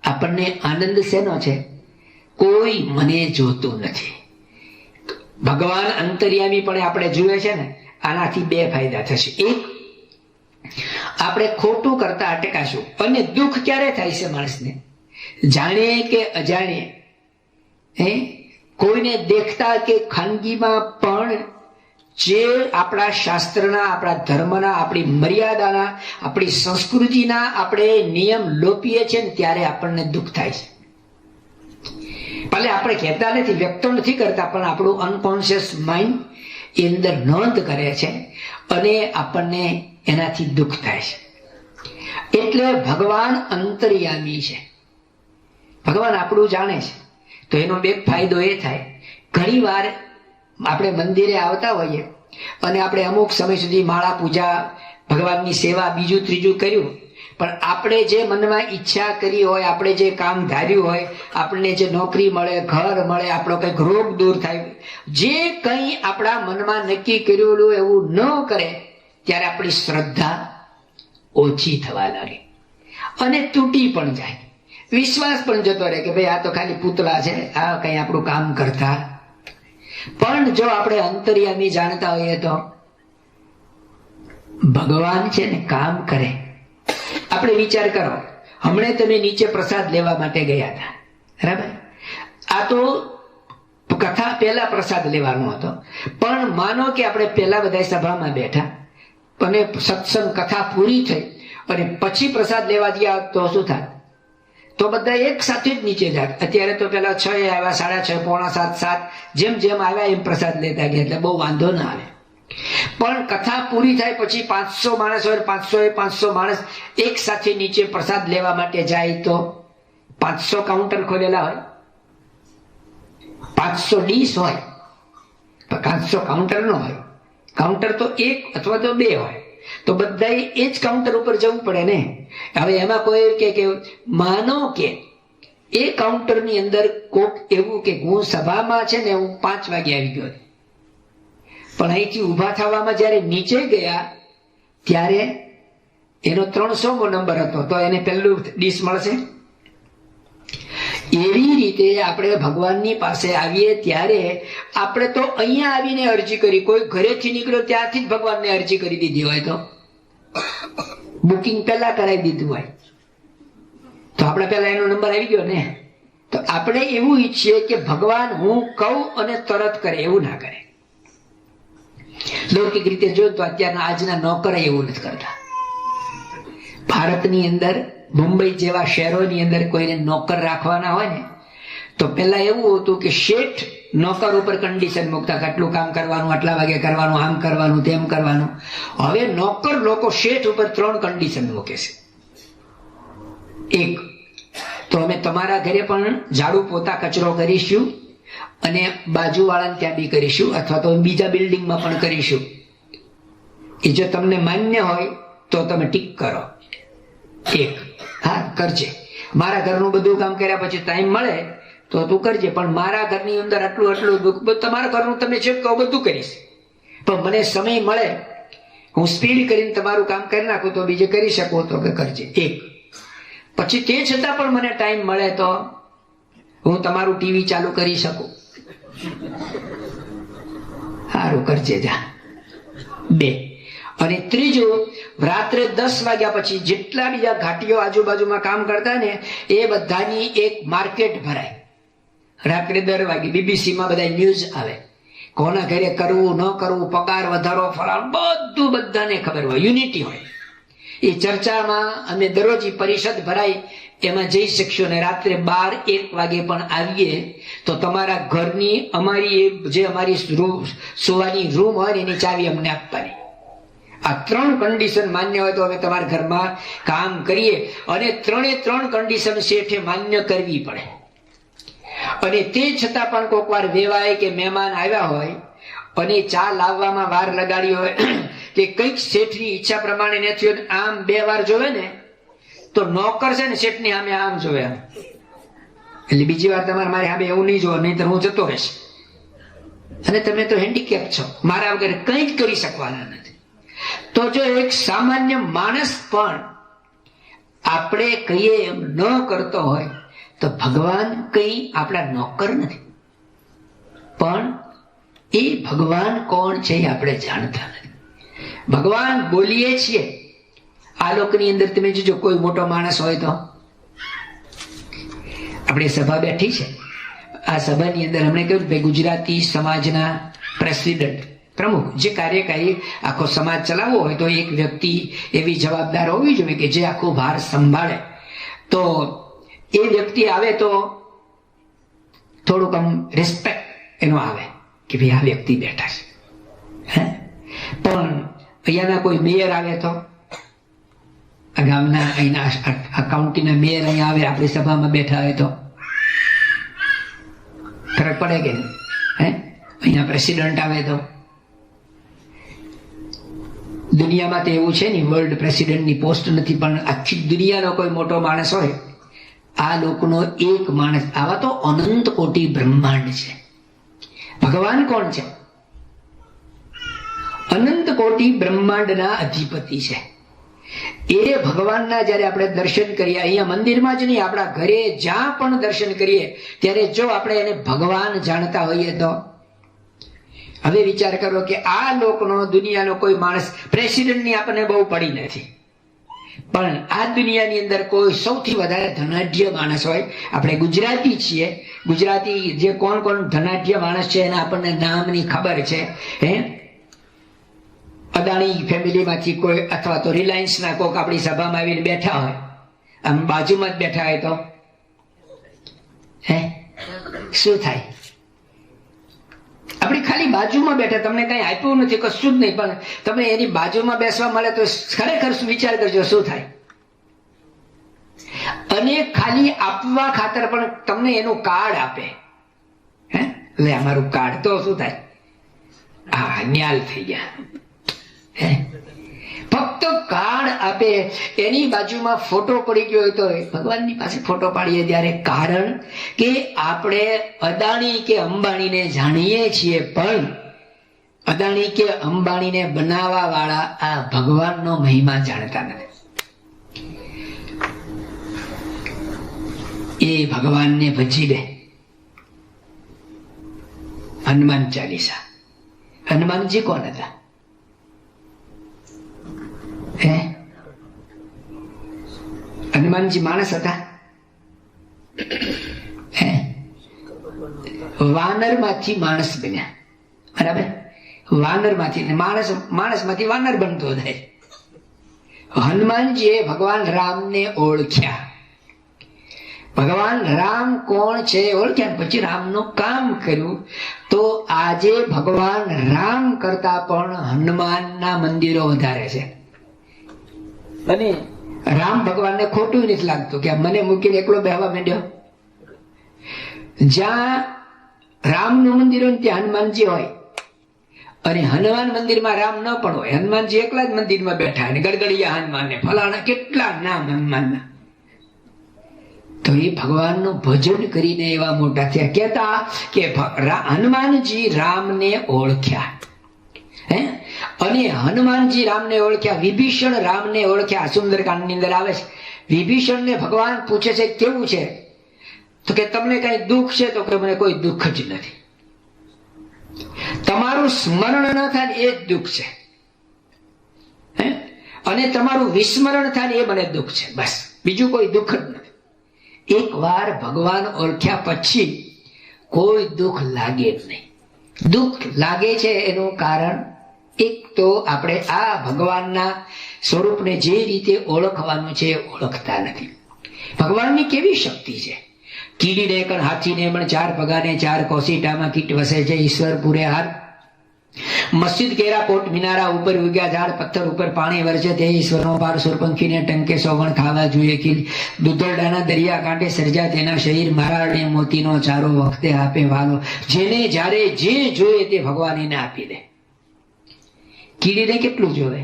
આપણને આનંદ શેનો છે? કોઈ મને જોતું નથી. ભગવાન અંતર્યામી પણ આપણે જુએ છે ને, આનાથી 2 ફાયદા થશે. એક, આપણે ખોટું કરતા અટકાશું. અને દુઃખ ક્યારે થાય છે માણસને? જાણે કે અજાણે, કોઈને દેખતા કે ખાનગીમાં પણ જે આપણા શાસ્ત્રના, આપણા ધર્મના, આપણી મર્યાદાના, આપણી સંસ્કૃતિના આપણે નિયમ લોપીએ છીએ ને ત્યારે આપણને દુઃખ થાય છે. ભલે આપણે કહેતા નથી, વ્યક્ત નથી કરતા, પણ આપણું અનકોન્શિયસ માઇન્ડ એ અંદર નોંધ કરે છે અને આપણને એનાથી દુઃખ થાય છે. એટલે ભગવાન અંતર્યામી છે, ભગવાન આપણું જાણે છે. તો એનો એક ફાયદો એ થાય, ઘણી વાર આપણે મંદિરે આવતા હોઈએ અને આપણે અમુક સમય સુધી માળા પૂજા, ભગવાનની સેવા, બીજું ત્રીજું કર્યું, પણ આપણે જે મનમાં ઈચ્છા કરી હોય, આપણે જે કામ ધાર્યું હોય, આપણને જે નોકરી મળે, ઘર મળે, આપણો કંઈક રોગ દૂર થાય, જે કંઈ આપણા મનમાં નક્કી કરેલું એવું ન કરે ત્યારે આપણી શ્રદ્ધા ઓછી થવા લાગે અને તૂટી પણ જાય. વિશ્વાસ પણ જતો રહે કે ભાઈ આ તો ખાલી પૂતળા છે, આ કંઈ આપણું કામ કરતા. પણ જો આપણે અંતર્યામી જાણતા હોઈએ તો ભગવાન છે ને કામ કરે. આપણે વિચાર કરો, હમણાં તમે નીચે પ્રસાદ લેવા માટે ગયા હતા, બરાબર? આ તો કથા પહેલા પ્રસાદ લેવાનો હતો, પણ માનો કે આપણે પહેલા બધા સભામાં બેઠા અને સત્સંગ કથા પૂરી થઈ અને પછી પ્રસાદ લેવા ગયા તો શું થાય? તો બધા એક સાથે જ નીચે જાત. અત્યારે તો પેલા 6 આવ્યા, 6:30, 6:45, 7, જેમ જેમ આવ્યા એમ પ્રસાદ લેતા ગયા, એટલે બહુ વાંધો ના આવે. પણ કથા પૂરી થાય પછી 500 માણસ હોય, 500 માણસ એક સાથે નીચે પ્રસાદ લેવા માટે જાય તો 500 કાઉન્ટર ખોલેલા હોય, 500 ડીશ હોય, 500 કાઉન્ટર ન હોય. કાઉન્ટર તો 1 અથવા તો 2 હોય. તો બધાએ એ જ કાઉન્ટર ઉપર જવું પડે ને. હવે એમાં કોઈ કે માનો કે એ કાઉન્ટરની અંદર કોક એવું કે હું સભામાં છે ને હું 5 વાગે આવી ગયો, પણ અહીંથી ઉભા થવામાં જયારે નીચે ગયા ત્યારે એનો 300મો નંબર હતો, તો એને પહેલું ડીશ મળશે. એવી રીતે આપણે ભગવાનની પાસે આવીએ ત્યારે આપણે તો અહીંયા આવીને અરજી કરી, કોઈ ઘરેથી નીકળ્યો ત્યાંથી જ ભગવાનને અરજી કરી દીધી હોય, તો બુકિંગ પહેલા કરાવી દીધું હોય તો આપણે પહેલા એનો નંબર આવી ગયો ને. તો આપણે એવું ઈચ્છીએ કે ભગવાન હું કહું અને તરત કરે, એવું ના કરે. લૌકિક રીતે જો તો અત્યારના આજના નોકર એવું નથી કરતા. ભારતની અંદર મુંબઈ જેવા શહેરોની અંદર કોઈને નોકર રાખવાના હોય ને તો પેલા એવું હતું કે શેઠ નોકર ઉપર કન્ડિશન મૂકતા કે આટલું કામ કરવાનું, આટલા વાગે કરવાનું, આમ કરવાનું, તેમ કરવાનું. હવે નોકર લોકો શેઠ ઉપર 3 કન્ડિશન મૂકે છે. એક તો અમે તમારા ઘરે પણ ઝાડુ પોતા કચરો કરીશું અને બાજુવાળાને ત્યાં બી કરીશું, અથવા તો બીજા બિલ્ડિંગમાં પણ કરીશું. એ જો તમને માન્ય હોય તો તમે ટીક કરો. એક, હા કરજે, મારા ઘરનું બધું કામ કર્યા પછી ટાઈમ મળે તો તું કરજે, પણ મારા ઘરની અંદર આટલું તમારા ઘરનું તમે જે કહો બધું કરીશ, પણ મને સમય મળે હું સ્પીડ કરીને તમારું કામ કરી નાખું તો બીજે કરી શકો તો કે કરજે. એક, પછી તે છતાં પણ મને ટાઈમ મળે તો હું તમારું ટીવી ચાલુ કરી શકું, સારું કરજે જા. 2, અને ત્રીજું, રાત્રે 10 વાગ્યા પછી જેટલા બીજા ઘાટીઓ આજુબાજુમાં કામ કરતા ને એ બધાની એક માર્કેટ ભરાય. રાત્રે 10 વાગે બીબીસીમાં બધા ન્યૂઝ આવે, કોના ઘરે કરવું ન કરવું, પગાર વધારો, ફલાણ, બધું બધાને ખબર હોય, યુનિટી હોય. એ ચર્ચામાં અમે દરરોજ પરિષદ ભરાય એમાં જઈ શકશો. ને રાત્રે 12-1 વાગે પણ આવીએ તો તમારા ઘરની અમારી સુવાની રૂમ હોય એની ચાવી અમને આપવાની. આ 3 કન્ડિશન માન્ય હોય તો અમે તમારા ઘરમાં કામ કરીએ, અને 3 કન્ડિશન શેઠે માન્ય કરવી પડે. અને તે છતાં પણ કોઈક વાર વેવાય કે મહેમાન આવ્યા હોય અને ચા લાવવામાં વાર લગાડી હોય કે કઈક શેઠની ઈચ્છા પ્રમાણે નથી હોય, આમ 2 વાર જોવે ને તો નોકર છે ને શેઠની સામે આમ જોવે, એટલે બીજી વાર તમારે મારી સામે એવું નહીં જોવે, નહીં તો હું જતો રહેશ. અને તમે તો હેન્ડીકેપ છો, મારા વગર કંઈ જ કરી શકવાના નથી. તો જો એક સામાન્ય માણસ પણ આપણે કહીએ એમ ન કરતો હોય તો ભગવાન કઈ આપણા નોકર નથી, પણ એ ભગવાન કોણ છે એ આપણે જાણતા નથી. ભગવાન બોલીએ છીએ. આ લોકની અંદર તમે જોજો, કોઈ મોટો માણસ હોય તો આપણે સભા બેઠી છે, આ સભાની અંદર હમણે કહ્યું ભાઈ ગુજરાતી સમાજના પ્રેસિડેન્ટ, પ્રમુખ, જે કાર્યકારી આખો સમાજ ચલાવવો હોય તો એક વ્યક્તિ એવી જવાબદાર હોવી જોઈએ કે જે આખો ભાર સંભાળે. તો એ વ્યક્તિ આવે તો થોડુંક આમ રિસ્પેક્ટ એનો આવે કે ભાઈ આ વ્યક્તિ બેઠા છે. પણ અહીંયાના કોઈ મેયર આવે તો, આ ગામના અહીંના આ કાઉન્ટીના મેયર અહીંયા આવે આપણી સભામાં બેઠા હોય તો ફરક પડે કે નહીં? અહીંયા પ્રેસિડન્ટ આવે તો, દુનિયામાં તો એવું છે ને વર્લ્ડ પ્રેસિડેન્ટની પોસ્ટ નથી, પણ આખી દુનિયાનો કોઈ મોટો માણસ હોય, આ લોકોનો એક માણસ, આવા તો અનંત કોટી બ્રહ્માંડ છે. ભગવાન કોણ છે? અનંત કોટી બ્રહ્માંડના અધિપતિ છે. એ ભગવાનના જયારે આપણે દર્શન કરીએ, અહીંયા મંદિરમાં જ નહીં, આપણા ઘરે જ્યાં પણ દર્શન કરીએ ત્યારે જો આપણે એને ભગવાન જાણતા હોઈએ તો હવે વિચાર કરો કે આ લોકનો દુનિયાનો કોઈ માણસ, પ્રેસિડેન્ટની આપણને બહુ પડી નથી, પણ આ દુનિયાની અંદર કોઈ સૌથી વધારે ધનાઢ્ય માણસ હોય, આપણે ગુજરાતી છીએ, ગુજરાતી જે કોણ ધનાઢ્ય માણસ છે એના આપણને નામની ખબર છે. અદાણી ફેમિલીમાંથી કોઈ, અથવા તો રિલાયન્સના કોઈક આપણી સભામાં આવીને બેઠા હોય, આમ બાજુમાં જ બેઠા હોય તો શું થાય? આપણી ખાલી બાજુમાં બેઠા, તમને કઈ આપ્યું નથી, કશું જ નહીં, પણ તમે એની બાજુમાં બેસવા મળે તો ખરેખર વિચાર કરજો શું થાય. અને ખાલી આપવા ખાતર પણ તમને એનું કાર્ડ આપે, લે અમારું કાર્ડ, તો શું થાય? હા, ન્યાલ થઈ ગયા. ફક્ત કાર્ડ આપે, એની બાજુમાં ફોટો પડી ગયો હોય તો ભગવાનની પાસે ફોટો પાડીએ ત્યારે. કારણ કે આપણે અદાણી કે અંબાણીને જાણીએ છીએ, પણ અદાણી કે અંબાણીને બનાવવા વાળા આ ભગવાનનો મહિમા જાણતા નથી. એ ભગવાનને ભજી દે. હનુમાન ચાલીસા. હનુમાનજી કોણ હતા? હનુમાનજી માણસ હતા? વાનર માંથી માણસ બન્યા. બરાબર? વાનર માંથી માણસ માંથી વાનર બનતો થાય. હનુમાનજીએ ભગવાન રામને ઓળખ્યા. ભગવાન રામ કોણ છે ઓળખ્યા, પછી રામનું કામ કર્યું. તો આજે ભગવાન રામ કરતા પણ હનુમાનના મંદિરો વધારે છે. અને રામ ભગવાનને ખોટું નથી લાગતું કે મને મૂકીને એકલો બેહવા માંડ્યો. જ્યાં રામનું મંદિર હોય ત્યાં હનુમાનજી હોય, અને હનુમાન મંદિરમાં રામ ન પણ હોય. હનુમાનજી એકલા જ મંદિરમાં બેઠા, અને ગડગડિયા હનુમાન ને ફલાણા કેટલા નામ હનુમાનના. તો એ ભગવાનનું ભજન કરીને એવા મોટા થયા. કહેતા કે હનુમાનજી રામને ઓળખ્યા. અને હનુમાનજી રામને ઓળખ્યા, વિભીષણ રામને ઓળખ્યા. સુંદરકાંડ ની અંદર આવે છે, વિભીષણ ને ભગવાન પૂછે છે કેવું છે, તો કે તમને કઈ દુઃખ છે? તો કે મને કોઈ દુઃખ જ નથી. તમારું સ્મરણ ન થાય એ જ દુઃખ છે, અને તમારું વિસ્મરણ થાય એ મને દુઃખ છે. બસ, બીજું કોઈ દુઃખ જ નથી. એક વાર ભગવાન ઓળખ્યા પછી કોઈ દુઃખ લાગે જ નહીં. દુઃખ લાગે છે એનું કારણ એક તો આપણે આ ભગવાનના સ્વરૂપને જે રીતે ઓળખવાનું છે ઓળખતા નથી. ભગવાનની કેવી શક્તિ છે! કીડીને કણ હાથીને પણ ચાર પગાને ચાર કોસીટામાં કીટ વસે છે. ઈશ્વર પૂરે હાર. મસ્જિદ કેરા કોટ મિનારા ઉપર ઉગ્યા ઝાડ, પથ્થર ઉપર પાણી વરસે તે ઈશ્વરનો પાર. સુરપંખીને ટંકે સોગણ ખાવા જોઈએ ખીલ. દૂધરડાના દરિયા કાંઠે સર્જા તેના શરીર. મારાને મોતીનો ચારો વખતે આપે વાલો. જેને જ્યારે જે જોઈએ તે ભગવાન એને આપી દે. કીડીને કેટલું જોવે?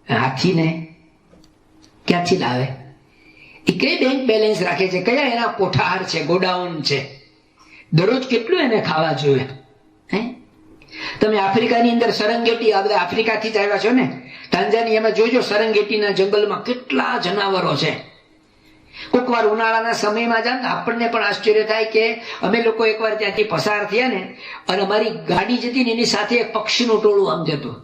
હાથીને ક્યાંથી લાવે? એ કઈ બેંક બેલેન્સ રાખે છે, કયા એના કોઠાર છે, ગોડાઉન છે, દરરોજ કેટલું એને ખાવા જોઈએ? તમે આફ્રિકાની અંદર સરંગેટી, આ બધા આફ્રિકાથી જ આવ્યા છો ને, તાંજાનિયામાં જોજો સરંગેટીના જંગલમાં કેટલા જનાવરો છે. કોઈક વાર ઉનાળાના સમયમાં જાય ને આપણને પણ આશ્ચર્ય થાય કે અમે લોકો એકવાર ત્યાંથી પસાર થયા ને, અને અમારી ગાડી જતી ને એની સાથે એક પક્ષીનું ટોળું આમ જતું.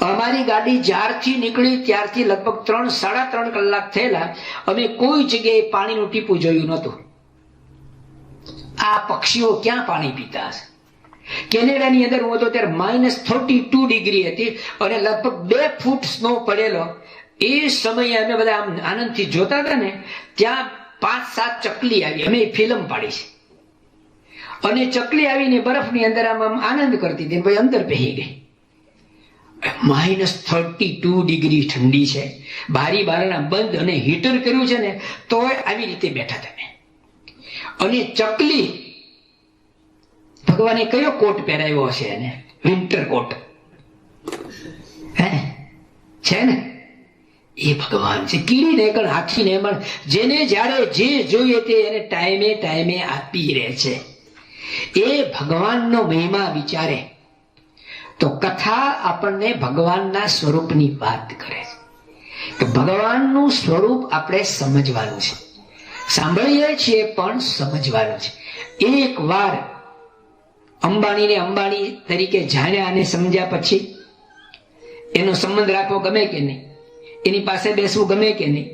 અમારી ગાડી જ્યારથી નીકળી ત્યારથી લગભગ 3-3.5 કલાક થયેલા, અમે કોઈ જગ્યાએ પાણીનું ટીપું જોયું નહોતું. આ પક્ષીઓ ક્યાં પાણી પીતા હશે? કેનેડાની અંદર હું હતો ત્યારે -32 ડિગ્રી હતી, અને લગભગ 2 ફૂટ સ્નો પડેલો. એ સમયે અમે બધા આમ આનંદથી જોતા હતા ને, ત્યાં 5-7 ચકલી આવી. અમે ફિલ્મ પાડી છે, અને ચકલી આવીને બરફની અંદર આમ આનંદ કરતી હતી, ભાઈ અંદર પહેરી ગઈ. -32 ડિગ્રી ઠંડી છે, બારી બારણા બંધ અને હીટર કર્યું છે ને, તોય આવી રીતે બેઠા તમે. અને ચકલી, ભગવાને કયો કોટ પહેરાવ્યો હશે એને? વિન્ટર કોટ છે ને, એ ભગવાન છે. કીડીને પણ હાથીને પણ જેને જ્યારે જે જોઈએ તે એને ટાઈમે ટાઈમે આપી રહે છે. એ ભગવાનનો મહિમા વિચારે તો કથા આપણને ભગવાનના સ્વરૂપની વાત કરે છે. કે ભગવાનનું સ્વરૂપ આપણે સમજવાનું છે. સાંભળીએ છીએ પણ સમજવાનું છે. એક વાર અંબાણીને અંબાણી તરીકે જાણ્યા અને સમજ્યા પછી એનો સંબંધ રાખવો ગમે કે નહીં? એની પાસે બેસવું ગમે કે નહીં?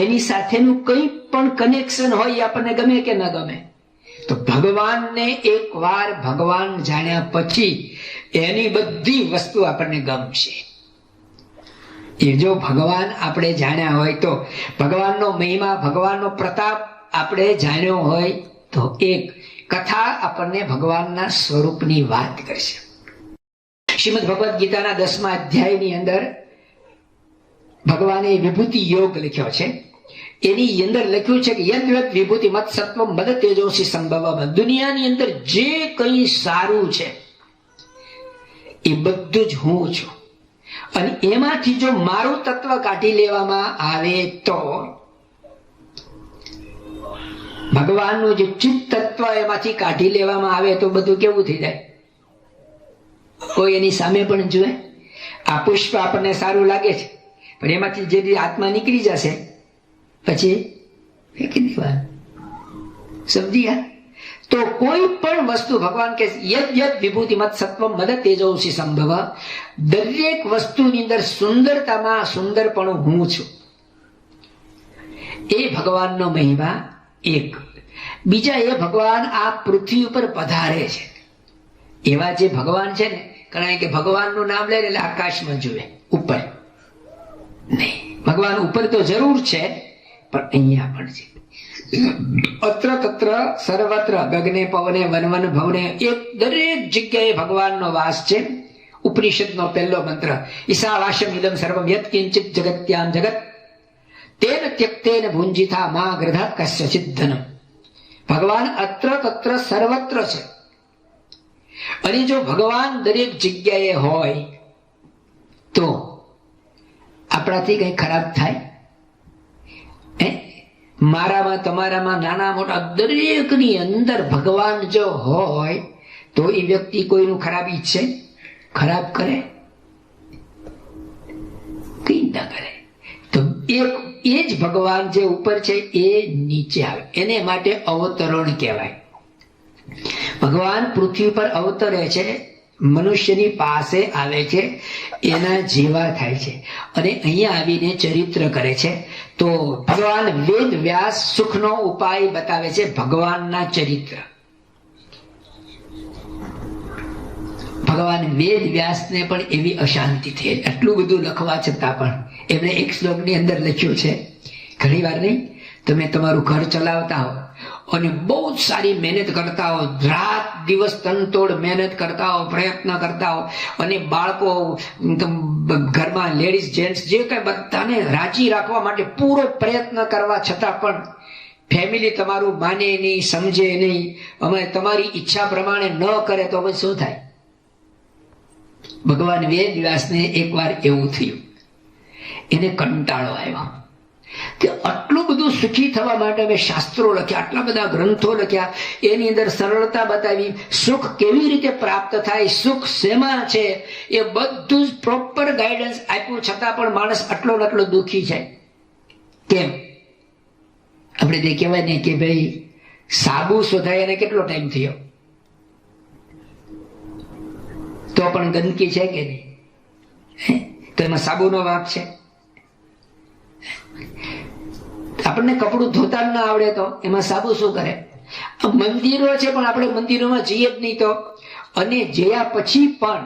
એની સાથેનું કંઈ પણ કનેક્શન હોય એ આપણને ગમે કે ન ગમે? તો ભગવાનને એક વાર ભગવાન જાણ્યા પછી એની બધી વસ્તુ આપણને ગમશે. એ જો ભગવાન આપણે જાણ્યા હોય તો, ભગવાનનો મહિમા, ભગવાનનો પ્રતાપ આપણે જાણ્યો હોય તો, એક કથા આપણને ભગવાનના સ્વરૂપની વાત કરશે. શ્રીમદ ભગવદ ગીતાના 10મા અધ્યાયની અંદર ભગવાને વિભૂતિ યોગ લખ્યો છે. એની અંદર લખ્યું છે કે યદ્ વિભૂતિ મત સત્વ મદ તેજોસી સંભવ. દુનિયાની અંદર જે કંઈ સારું છે એ બધું જ હું છું, અને એમાંથી જો મારું તત્વ કાઢી લેવામાં આવે તો ભગવાનનું જે ચિત્ત તત્વ એમાંથી કાઢી લેવામાં આવે તો બધું કેવું થઈ જાય? કોઈ એની સામે પણ જુએ. આ પુષ્પ આપણને સારું લાગે છે, પણ એમાંથી જે આત્મા નીકળી જશે પછી ફેંકી દેવાનું. સમજી ગયા? તો કોઈ પણ વસ્તુ ભગવાન કે યદ યદ વિભૂતિમત સત્વમ મદ તેજોસી સંભવ, દરેક વસ્તુની અંદર સુંદરતામાં સુંદરપણું હું છું. એ ભગવાનનો મહિમા એક. બીજા, એ ભગવાન આ પૃથ્વી ઉપર પધારે છે. એવા જે ભગવાન છે ને, કારણ કે ભગવાનનું નામ લે એટલે આકાશમાં જુએ, ઉપર નહીં. ભગવાન ઉપર તો જરૂર છે, પણ અહીંયા પણ છે. અત્ર તત્ર સર્વત્ર ગગને પવને વનવન ભવને, એક દરેક જગ્યાએ ભગવાનનો વાસ છે. ઉપનિષદનો પહેલો મંત્ર, ઈશાવાસ્યમ ઇદમ સર્વમ યત્ કિંચિત જગત્યામ જગત તેન ત્યક્તેન ભુંજિતા મા ગ્રધા કસ્યચિદ ધનમ. ભગવાન અત્ર તત્ર સર્વત્ર છે. અને જો ભગવાન દરેક જગ્યાએ હોય તો આપણાથી કઈ ખરાબ થાય? મારામાં, તમારામાં, નાના મોટા દરેકની અંદર ભગવાન જો હોય તો એ વ્યક્તિ કોઈનું ખરાબ ઈચ્છે? ખરાબ કરે? કઈ ના કરે. તો એ જ ભગવાન જે ઉપર છે એ નીચે આવે, એને માટે અવતરણ કહેવાય. ભગવાન પૃથ્વી પર અવતરે છે, મનુષ્યની પાસે આવે છે, એના જેવા થાય છે અને અહીંયા આવીને ચરિત્ર કરે છે. તો ભગવાન વેદ વ્યાસ સુખનો ઉપાય બતાવે છે ભગવાનના ચરિત્ર. ભગવાન વેદ વ્યાસને પણ એવી અશાંતિ થઈ, આટલું બધું લખવા છતાં પણ એમણે એક શ્લોકની અંદર લખ્યું છે, ઘણી વાર નહીં, તમે તમારું ઘર ચલાવતા હો અને બહુ જ સારી મહેનત કરતા હો, રાત દિવસ તનતોડ મહેનત કરતા હો, પ્રયત્ન કરતા હો, અને બાળકો, ઘરમાં લેડીઝ જેન્ટ્સ જે કઈ બધાને રાજી રાખવા માટે પૂરો પ્રયત્ન કરવા છતાં પણ ફેમિલી તમારું માને નહીં, સમજે નહીં, અમે તમારી ઈચ્છા પ્રમાણે ન કરે તો હવે શું થાય? ભગવાન વેદ વ્યાસને એકવાર એવું થયું, એને કંટાળો આવ્યો કે આટલું બધું સુખી થવા માટે અમે શાસ્ત્રો લખ્યા, આટલા બધા ગ્રંથો લખ્યા, એની અંદર સરળતા બતાવી, સુખ કેવી રીતે પ્રાપ્ત થાય, સુખ શેમાં છે, એ બધું જ પ્રોપર ગાઈડન્સ આપ્યું, છતાં પણ માણસ આટલો આટલો દુઃખી છે. કેમ? આપણે તે કહેવાય ને કે ભાઈ સાબુ શોધાય એને કેટલો ટાઈમ થયો, તો પણ ગંદકી છે કે નહીં? તો એમાં સાબુનો વાંક છે? આપણને કપડું ધોતા ના આવડે તો એમાં સાબુ શું કરે? મંદિરો છે પણ આપણે મંદિરોમાં જઈએ જ નહીં તો, અને જયા પછી પણ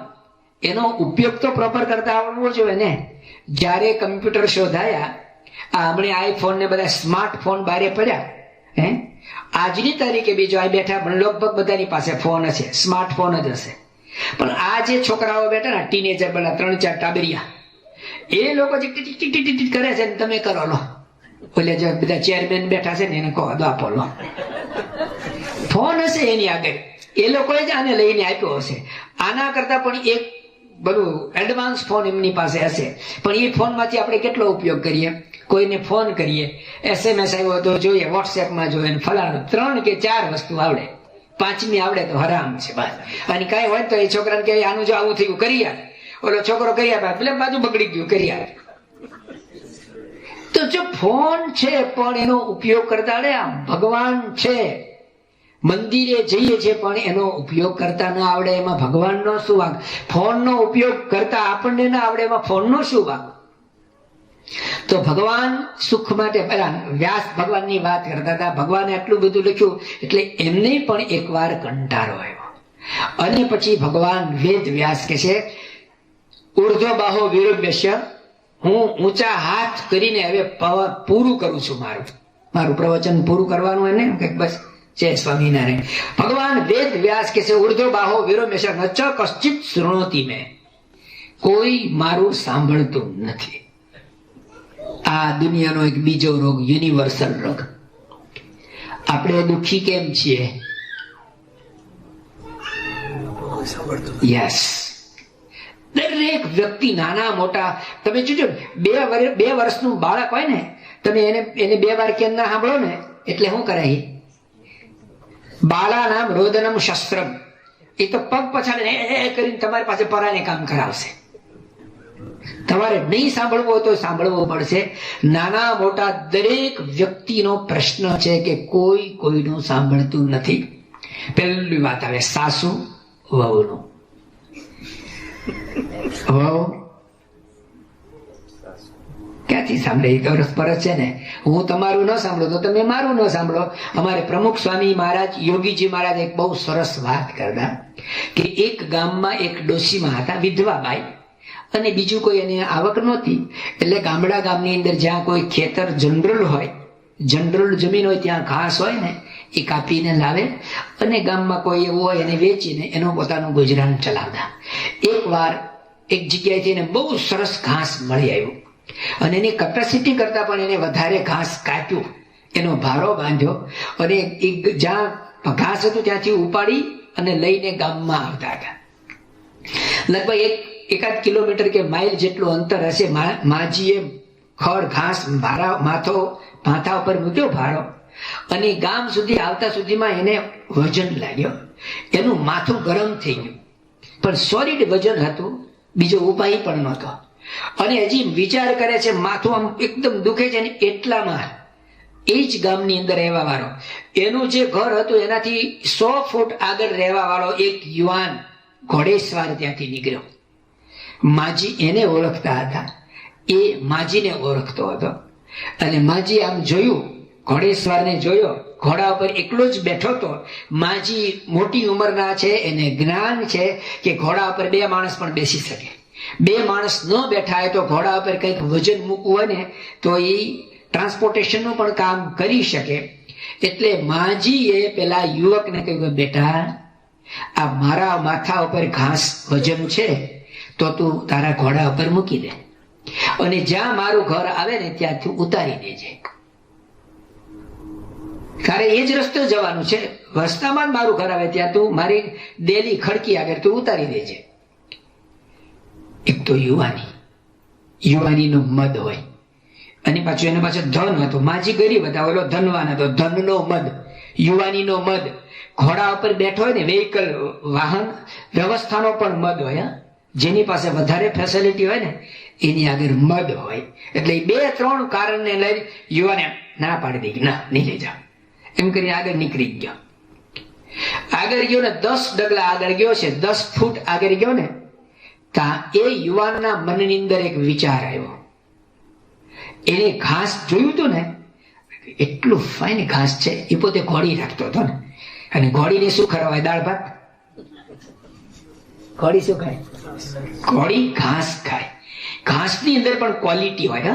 એનો ઉપયોગ તો પ્રોપર કરતા આવડવો જોઈએ ને. જ્યારે કમ્પ્યુટર શોધાયા, આ હમણે આઈફોન ને બધા સ્માર્ટફોન બારે પડ્યા, આજની તારીખે બીજો આ બેઠા પણ લગભગ બધાની પાસે ફોન હશે, સ્માર્ટફોન જ હશે. પણ આ જે છોકરાઓ બેઠા ને, ટીનેજર, બધા 3-4 ટાબરિયા, એ લોકો જે ટીક કરે છે ને તમે કરો લો. ઓલે જે બધા ચેરમેન બેઠા છે ને એને કહો દો આપો લો. ફોન હશે એની આગળ, એ લોકોએ જ આને લઈને આપ્યો હશે. આના કરતા પણ એક બધું એડવાન્સ ફોન એમની પાસે હશે, પણ એ ફોનમાંથી આપણે કેટલો ઉપયોગ કરીએ? કોઈને ફોન કરીએ, SMS આવ્યો તો જોઈએ, વોટ્સએપમાં જોઈએ, ફલાણું 3 કે 4 વસ્તુ આવડે, 5મી આવડે તો હરામ છે બસ. અને કઈ હોય તો એ છોકરાને કહે આનું જો આવું થયું કરી આપ, ઓલો છોકરો કરી આપે, પેલે બાજુ બગડી ગયું કરી આપે. તો જો ફોન છે પણ એનો ઉપયોગ કરતા આવડે. ભગવાન છે, મંદિરે જઈએ છીએ પણ એનો ઉપયોગ કરતા ના આવડે, એમાં ભગવાનનો શું વાંક? ફોનનો ઉપયોગ કરતા આપણને ના આવડે, એમાં ફોનનો શું વાંક? તો ભગવાન સુખ માટે, પેલા વ્યાસ ભગવાનની વાત કરતા હતા, ભગવાને આટલું બધું લખ્યું એટલે એમને પણ એકવાર કંટાળો આવ્યો. અને પછી ભગવાન વેદ વ્યાસ કે છે, ઉર્ધ્વ બાહો વિરુભ્યસ્ય, હું ઊંચા હાથ કરીને હવે પૂરું કરું છું, મારું પ્રવચન પૂરું કરવાનું. એને બસ જય સ્વામિનારાયણ. ભગવાન વેદ વ્યાસ કે છે, ઉર્ધ્વ બાહો વિરુભ્યસ્ય ન ચ કશ્ચિત શૃણોતિ મે, કોઈ મારું સાંભળતું નથી. આ દુનિયાનો એક બીજો રોગ, યુનિવર્સલ રોગ. આપણે દુઃખી કેમ છીએ? યસ, દરેક દરેક વ્યક્તિ નાના મોટા, તમે જોજો 2 વર્ષનું બાળક હોય ને, તમે એને 2 વાર કેમ ના સાંભળો ને એટલે શું કરાય? બાલાનામ રોદનમ શસ્ત્રમ. એ તો પગ પછાડીને કરીને તમારી પાસે પરાણે કામ કરાવશે. તમારે નહીં સાંભળવું હોય તો સાંભળવું પડશે. નાના મોટા દરેક વ્યક્તિનો પ્રશ્ન છે કે કોઈનું સાંભળતું નથી. પહેલી વાત આવે સાસુ વહુનું. વહુ ક્યાંથી સાંભળે? પરસ છે ને. હું તમારું ન સાંભળો તો તમે મારું ન સાંભળો. અમારે પ્રમુખ સ્વામી મહારાજ, યોગીજી મહારાજ એક બહુ સરસ વાત કરતા કે એક ગામમાં એક ડોશીમાં હતા, વિધવા બાઈ, અને બીજું કોઈ એને આવક નહોતી. એટલે ગામની અંદર જ્યાં કોઈ ખેતર જનરલ જમીન હોય ત્યાં ઘાસ હોય ને એ કાપીને લાવે અને ગામમાં કોઈ એવું હોય એને વેચીને એનું પોતાનું ગુજરાન ચલાવતા. એક વાર એક જગ્યાએથી એને બહુ સરસ ઘાસ મળી આવ્યું અને એની કેપેસિટી કરતા પણ એને વધારે ઘાસ કાપ્યું, એનો ભારો બાંધ્યો અને જ્યાં ઘાસ હતું ત્યાંથી ઉપાડી અને લઈને ગામમાં આવતા હતા. લગભગ 1 કિલોમીટર કે માઇલ જેટલું અંતર હશે. માજીએ ખડ ઘાસ માથા ઉપર મૂક્યો ભારો, અને ગામ સુધી આવતા સુધીમાં એને વજન લાગ્યો. એનું માથું ગરમ થઈ ગયું, પણ સોલિડ વજન હતું, બીજો ઉપાય પણ નહોતો. અને હજી વિચાર કરે છે, માથું આમ એકદમ દુખે છે. એટલામાં એ જ ગામની અંદર રહેવા વાળો, એનું જે ઘર હતું એનાથી 100 ફૂટ આગળ રહેવા વાળો એક યુવાન ઘોડેસવાર ત્યાંથી નીકળ્યો. માજી એને ઓળખતા હતા, એ માજીને ઓળખતો હતો. અને માજી આમ જોયું, ઘોડેસવારને જોયો, ઘોડા ઉપર એકલો જ બેઠો હતો. માજી મોટી ઉંમરના છે, એને જ્ઞાન છે કે ઘોડા ઉપર 2 માણસ પણ બેસી શકે. 2 માણસ ન બેઠા હોય તો ઘોડા ઉપર કંઈક વજન મૂકવું હોય ને તો એ ટ્રાન્સપોર્ટેશનનું પણ કામ કરી શકે. એટલે માજીએ પેલા યુવકને કહ્યું, બેટા, આ મારા માથા ઉપર ઘાસ વજન છે તો તું તારા ઘોડા ઉપર મૂકી દે અને જ્યાં મારું ઘર આવે ને ત્યાંથી ઉતારી દેજે. તારે એ જ રસ્તે જવાનું છે, રસ્તામાં જ મારું ઘર આવે ત્યાં તું મારી ડેલી ખડકી આગળ તું ઉતારી દેજે. એક તો યુવાનીનો મદ હોય, અને પાછું એને પાછળ ધન હતો. માજી ગરીબ હતા, ઓલો ધનવાન હતો. ધનનો મદ, યુવાનીનો મદ. ઘોડા ઉપર બેઠો હોય ને, વેહિકલ વાહન વ્યવસ્થાનો પણ મદ હોય. જેની પાસે વધારે ફેસિલિટી હોય ને એની આગળ મદ હોય. એટલે 2-3 કારણને લઈ યુવાને ના પાડી દઈ, ના નહીં લઈ જાઓ એમ કરીને આગળ નીકળી ગયો. આગળ ગયો ને 10 ડગલા આગળ ગયો છે, 10 ફૂટ આગળ ગયો ને ત્યાં એ યુવાનના મનની અંદર એક વિચાર આવ્યો. એને ઘાસ જોયું હતું ને, એટલું ફાઇન ઘાસ છે. એ પોતે ઘોડી રાખતો હતો ને, અને ઘોડીને શું ખરવાય? દાળ ભાત. ઘોડી શું ખાય? ઘોડી ઘાસ ખાય. ઘાસની અંદર પણ ક્વોલિટી હોય.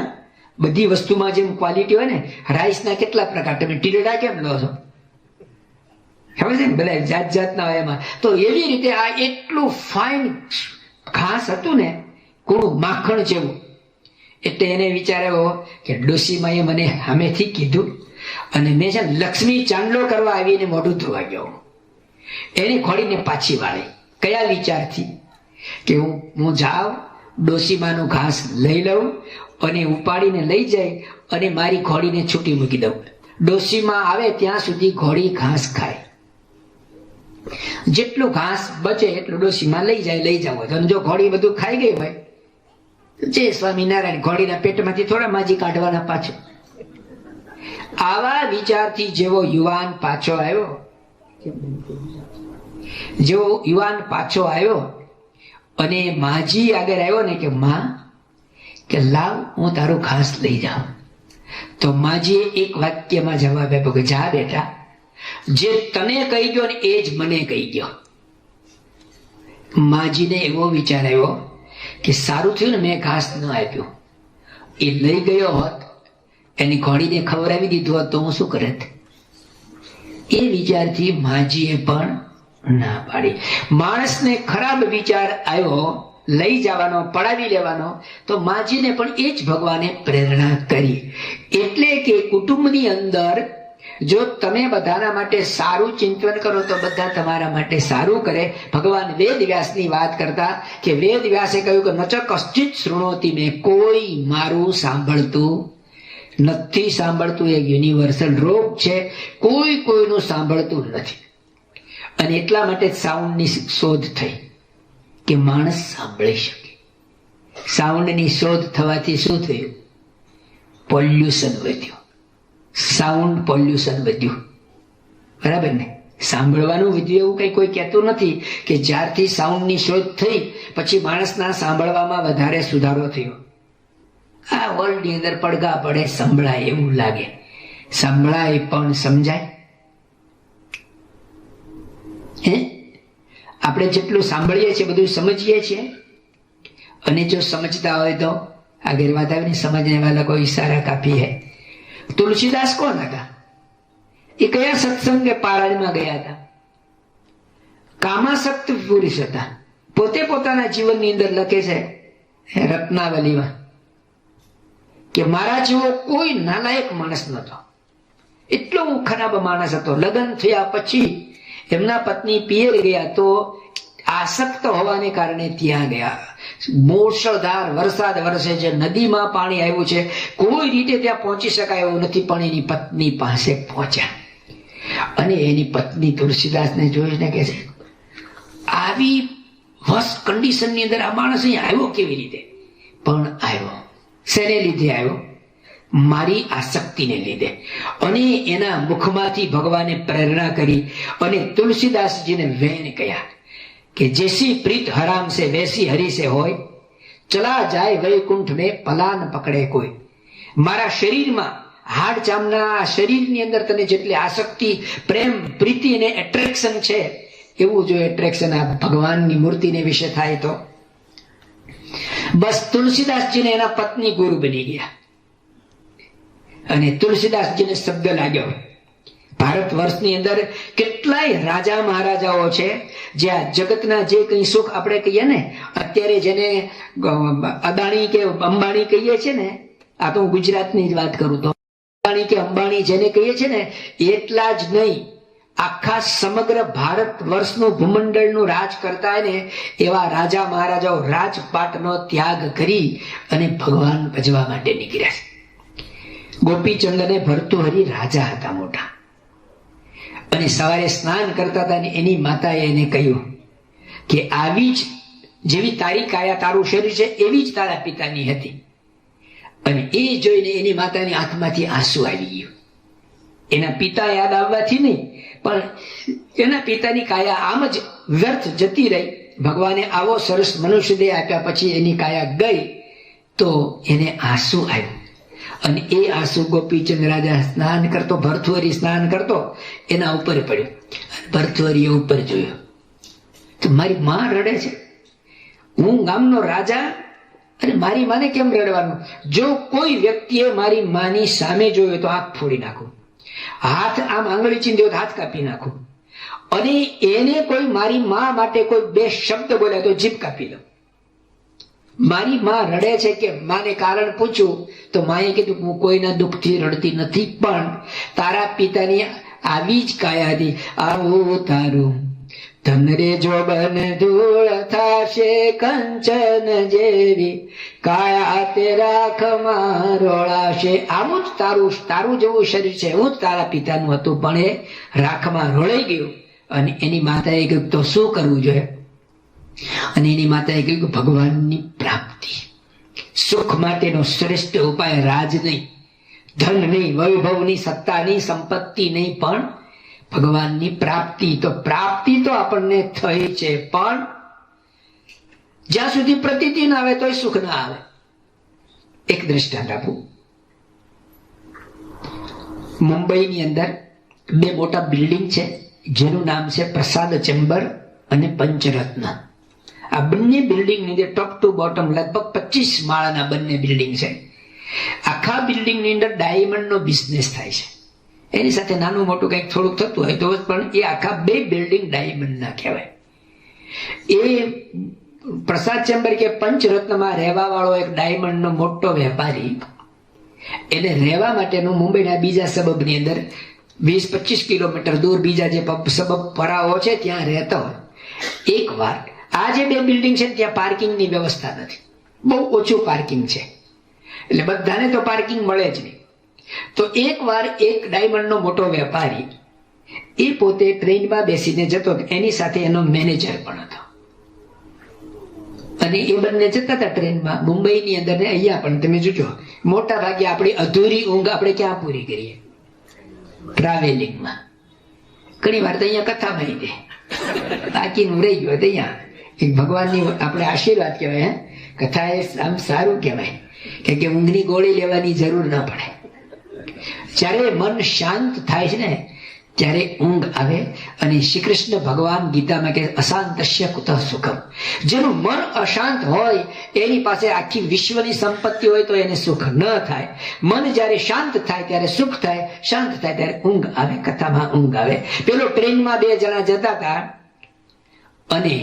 બધી વસ્તુમાં જેમ ક્વોલિટી હોય ને, રાઈસના કેટલા પ્રકાર, તમે ટીરડા કેમ લો છો? ખબર છે ને, બધા જાત જાતના હોય એમાં. તો એવી રીતે આ એટલું ફાઇન ઘાસ હતું ને, કુણું માખણ જેવું. એટલે એને વિચાર આવ્યો કે ડોશીમાએ મને સામેથી કીધું અને મેં છે લક્ષ્મી ચાંદલો કરવા આવીને મોઢું ધોવા ગયો. એને ખોડીને પાછી વાળી. કયા વિચારથી? કે હું જાઉં, ડોશીમાનું ઘાસ લઈ લઉં અને ઉપાડીને લઈ જાય અને મારી ઘોડીને છૂટી મૂકી દઉં. ડોશીમાં આવે ત્યાં સુધી ઘોડી ઘાસ ખાય. જેટલું ઘાસ બચે એટલું ડોશીમાં લઈ જાવ. અને જો ઘોડી બધું ખાઈ ગઈ હોય, જય સ્વામિનારાયણ, ઘોડીના પેટમાંથી થોડા માજી કાઢવાના પાછો. આવા વિચારથી જેવો યુવાન પાછો આવ્યો અને માજી આગળ આવ્યો ને કે માં, કે લાવ હું તારું ઘાસ લઈ જાઉં. તો માજીએ એક વાક્યમાં જવાબ આપ્યો કે જા બેટા, જે તને કહી ગયો ને એ જ મને કહી ગયો. માજીને એવો વિચાર આવ્યો કે સારું થયું ને મેં ઘાસ ન આપ્યું. એ લઈ ગયો હોત, એની ઘોડીને ખવડાવી દીધું હોત તો હું શું કરત? એ વિચારથી માજીએ પણ ના પાડી. માણસને ખરાબ વિચાર આવ્યો લઈ જવાનો, પડાવી લેવાનો, તો માજીને પણ એ જ ભગવાને પ્રેરણા કરી. એટલે કે કુટુંબની અંદર જો તમે બધાના માટે સારું ચિંતન કરો તો બધા તમારા માટે સારું કરે. ભગવાન વેદ વ્યાસની વાત કરતા કે વેદ વ્યાસે કહ્યું કે નચ કશ્ચિત શૃણોતિ મેં, કોઈ મારું સાંભળતું નથી. સાંભળતું એક યુનિવર્સલ રોગ છે, કોઈ કોઈનું સાંભળતું નથી. અને એટલા માટે સાઉન્ડની શોધ થઈ કે માણસ સાંભળી શકે. સાઉન્ડની શોધ થવાથી શું થયું? પોલ્યુશન વધ્યું, સાઉન્ડ પોલ્યુશન વધ્યું. બરાબર ને? સાંભળવાનું વધ્યું એવું કઈ કોઈ કહેતું નથી કે જ્યારથી સાઉન્ડની શોધ થઈ પછી માણસના સાંભળવામાં વધારે સુધારો થયો. આ વર્લ્ડની અંદર પડઘા પડે, સંભળાય એવું લાગે. સંભળાય પણ સમજાય? આપણે જેટલું સાંભળીએ છીએ બધું સમજીએ છીએ. અને જો સમજતા હોય તો આગળ વાત આવીને સમજને વાલા કોઈ ઈશારા કાફી હૈ. તુલસીદાસ કોણ હતા? એ કયા સત્સંગે પારાયણમાં ગયા હતા? કામાસક્ત પુરુષ હતા. પોતે પોતાના જીવનની અંદર લખે છે રત્નાવલીમાં કે મારા જેવો કોઈ નાલાયક માણસ નતો. એટલો હું ખરાબ માણસ હતો. લગ્ન થયા પછી એમના પત્ની પિયર ગયા તો આસક્ત હોવાને કારણે ત્યાં ગયા. મૂસળધાર વરસાદ વરસે છે, નદીમાં પાણી આવ્યું છે, કોઈ રીતે ત્યાં પહોંચી શકાય એવું નથી, પણ એની પત્ની પાસે પહોંચ્યા. અને એની પત્ની તુલસીદાસને જોઈને કહે છે, આવી વર્સ્ટ કન્ડિશનની અંદર આ માણસ અહીં આવ્યો કેવી રીતે? પણ આવ્યો. શેને લીધે આવ્યો? મારી આસક્તિને લીધે. અને એના મુખમાંથી ભગવાને પ્રેરણા કરી અને તુલસીદાસજીને વેણ કહ્યા કે जैसी प्रीत हराम से वैसी हरि से होय, चला जाए वैकुंठ में पलान पकड़े कोई. मारा शरीરમાં હાડ ચામના શરીરની અંદર તને જેટલી આસક્તિ, પ્રેમ, પ્રીતિ અને એટ્રેક્શન છે એવું જો એટ્રેક્શન આ ભગવાનની મૂર્તિને વિશે થાય તો બસ. તુલસીદાસજીને એના પત્ની ગુરુ બની ગયા. અને તુલસીદાસજીને શબ્દ લાગ્યો. ભારત વર્ષની અંદર કેટલાય રાજા મહારાજાઓ છે જે આ જગતના જે કઈ સુખ આપણે કહીએ ને, અત્યારે જેને અદાણી કે અંબાણી કહીએ છીએ ને, આ તો હું ગુજરાતની જ વાત કરું તો અદાણી કે અંબાણી જેને કહીએ છીએ ને, એટલા જ નહીં, આખા સમગ્ર ભારત વર્ષનું ભૂમંડળનું રાજ કરતા હોય ને એવા રાજા મહારાજાઓ રાજપાટનો ત્યાગ કરી અને ભગવાન ભજવા માટે નીકળ્યા છે. ગોપીચંદ અને ભર્તુહરી રાજા હતા મોટા. અને સવારે સ્નાન કરતા હતા અને એની માતાએ એને કહ્યું કે આવી જ જેવી તારી કાયા, તારું શરીર છે એવી જ તારા પિતાની હતી. અને એ જોઈને એની માતાની આંખમાંથી આંસુ આવી ગયું. એના પિતા યાદ આવવાથી નહીં, પણ એના પિતાની કાયા આમ જ વ્યર્થ જતી રહી. ભગવાને આવો સરસ મનુષ્ય દેહ આપ્યા પછી એની કાયા ગઈ તો એને આંસુ આવ્યું. અને એ આંસુ ગોપીચંદ રાજા સ્નાન કરતો, ભર્તુહરી સ્નાન કરતો, એના ઉપર પડ્યું. ભર્તુહરીએ ઉપર જોયું તો મારી માં રડે છે. હું ગામનો રાજા અને મારી માને કેમ રડવાનું? જો કોઈ વ્યક્તિએ મારી માની સામે જોયો તો આંખ ફોડી નાખું, હાથ આમ આંગળી ચીંધ્યો તો હાથ કાપી નાખું, અને એને કોઈ મારી માં માટે કોઈ બે શબ્દ બોલ્યા તો જીભ કાપી લઉં. મારી માં રડે છે કે માને કારણ પૂછ્યું તો માએ કીધું હું કોઈના દુઃખથી રડતી નથી, પણ તારા પિતાની આવી જ કાયા હતી. આવું તારું ધન રે જોબન ધૂળ થાશે કંચન જેવી, કાયા તે રાખમાં રોળાશે. આવું જ તારું જેવું શરીર છે એવું જ તારા પિતાનું હતું, પણ એ રાખમાં રોળાઈ ગયું. અને એની માતાએ કહ્યું તો શું કરવું જોઈએ? અને એની માતાએ કહ્યું ભગવાનની પ્રાપ્તિ. સુખ માટેનો શ્રેષ્ઠ ઉપાય રાજ નહીં, ધન નહીં, વૈભવની, સત્તાની, સંપત્તિ નહીં, પણ ભગવાનની પ્રાપ્તિ. તો પ્રાપ્તિ તો આપણને થઈ છે, પણ જ્યાં સુધી પ્રતીતિ ના આવે તોય સુખ ના આવે. એક દ્રષ્ટાંત આપું. મુંબઈની અંદર બે મોટા બિલ્ડિંગ છે જેનું નામ છે પ્રસાદ ચેમ્બર અને પંચરત્ન. આ બંને બિલ્ડિંગની અંદર ટોપ ટુ બોટમ લગભગ 25 માળાના બંને બિલ્ડિંગ છે. આખા બિલ્ડિંગની અંદર ડાયમંડનો બિઝનેસ થાય છે. એની સાથે નાનું મોટું કંઈક થોડુંક થતું હોય તો પણ એ આખા બે બિલ્ડિંગ ડાયમંડના કહેવાય. એ પ્રસાદ ચેમ્બર કે પંચરત્નમાં રહેવા વાળો એક ડાયમંડનો મોટો વેપારી, એને રહેવા માટેનું મુંબઈના બીજા સબબની અંદર 20-25 કિલોમીટર દૂર બીજા જે સબબ પરાઓ છે ત્યાં રહેતા હોય. એકવાર આ જે 2 બિલ્ડિંગ છે ત્યાં પાર્કિંગની વ્યવસ્થા નથી, બહુ ઓછું પાર્કિંગ છે, એટલે બધાને તો પાર્કિંગ મળે જ નહીં. તો એકવાર એક ડાયમંડનો મોટો વેપારી એ પોતે ટ્રેનમાં બેસીને જતો, એની સાથે એનો મેનેજર પણ હતો, અને એ બંને જતા હતા ટ્રેનમાં મુંબઈની અંદર ને અહીંયા પણ. તમે જોજો મોટા ભાગે આપણી અધૂરી ઊંઘ આપણે ક્યાં પૂરી કરીએ? ટ્રાવેલિંગમાં. ઘણી વાર તો અહીંયા કથામાં દે બાકીનું રહી ગયું અહીંયા. એક ભગવાનની આપણે આશીર્વાદ કહેવાય. કથા એ આમ સારું કહેવાય કે ઊંઘની ગોળી લેવાની જરૂર ના પડે. જ્યારે મન શાંત થાય છે ને ત્યારે ઊંઘ આવે. અને શ્રી કૃષ્ણ ભગવાન ગીતામાં કે અશાંતસ્ય કુતઃ સુખમ. જેનું મન અશાંત હોય એની પાસે આખી વિશ્વની સંપત્તિ હોય તો એને સુખ ન થાય. મન જ્યારે શાંત થાય ત્યારે સુખ થાય, શાંત થાય ત્યારે ઊંઘ આવે. કથામાં ઊંઘ આવે. પેલો ટ્રેનમાં 2 જણા જતા હતા અને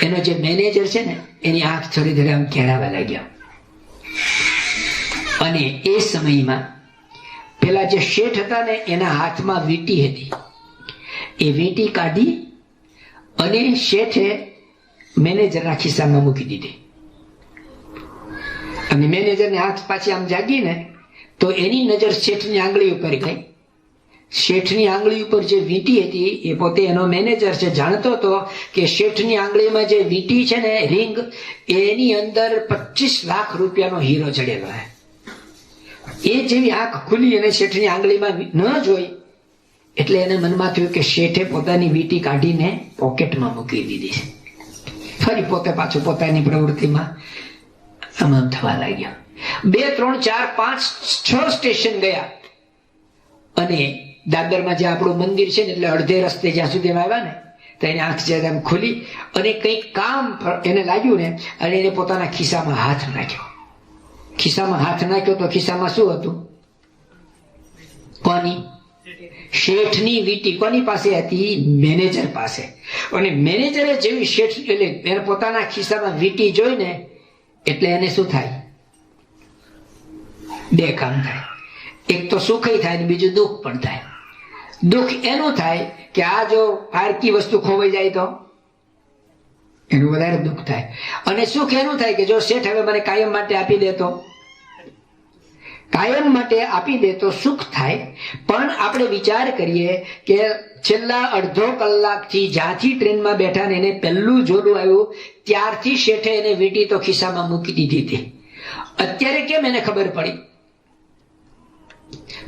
એનો જે મેનેજર છે ને એની આંખ થોડી થોડી આમ કેળાવા લાગ્યા. અને એ સમયમાં પેલા જે શેઠ હતા ને એના હાથમાં વીંટી હતી. એ વીંટી કાઢી અને શેઠે મેનેજરના ખિસ્સામાં મૂકી દીધી. અને મેનેજરને હાથ પાછી આમ જાગીને તો એની નજર શેઠની આંગળી ઉપર ગઈ. શેઠની આંગળી ઉપર જે વીંટી હતી એ પોતે એનો મેનેજર છે, જાણતો હતો કે શેઠની આંગળીમાં જે વીંટી છે ને રિંગ, એની અંદર 25 લાખ રૂપિયાનો હીરો જડેલો છે. એ જેવી આંખ ખુલી અને શેઠની આંગળીમાં ન જોઈ એટલે એને મનમાં થયું કે શેઠે પોતાની વીંટી કાઢીને પોકેટમાં મૂકી દીધી છે. ફરી પોતે પાછું પોતાની પ્રવૃત્તિમાં આમ થવા લાગ્યો. 2, 3, 4, 5, 6 સ્ટેશન ગયા અને દાદરમાં જે આપણું મંદિર છે ને એટલે અડધે રસ્તે જ્યાં સુધી આવ્યા ને તો એની આંખ જ્યારે આમ ખુલી અને કંઈક કામ એને લાગ્યું ને અને એને પોતાના ખિસ્સામાં હાથ નાખ્યો. ખિસ્સામાં હાથ નાખ્યો તો ખિસ્સામાં શું હતું? કોની? શેઠની વીંટી. કોની પાસે હતી? મેનેજર પાસે. અને મેનેજરે જેવી શેઠ એટલે એને પોતાના ખિસ્સામાં વીંટી જોઈને એટલે એને શું થાય? 2 કામ થાય. એક તો સુખ થાય ને બીજું દુઃખ પણ થાય. દુઃખ એનું થાય કે આ જો પારકી વસ્તુ ખોવાઈ જાય તો એનું વધારે દુઃખ થાય. અને સુખ એનું થાય કે જો શેઠ હવે મને કાયમ માટે આપી દે તો, કાયમ માટે આપી દે તો સુખ થાય. પણ આપણે વિચાર કરીએ કે છેલ્લા અડધો કલાકથી જ્યાંથી ટ્રેનમાં બેઠા ને એને પહેલું જોડું આવ્યું ત્યારથી શેઠે એને વીંટી તો ખિસ્સામાં મૂકી દીધી હતી. અત્યારે કેમ એને ખબર પડી?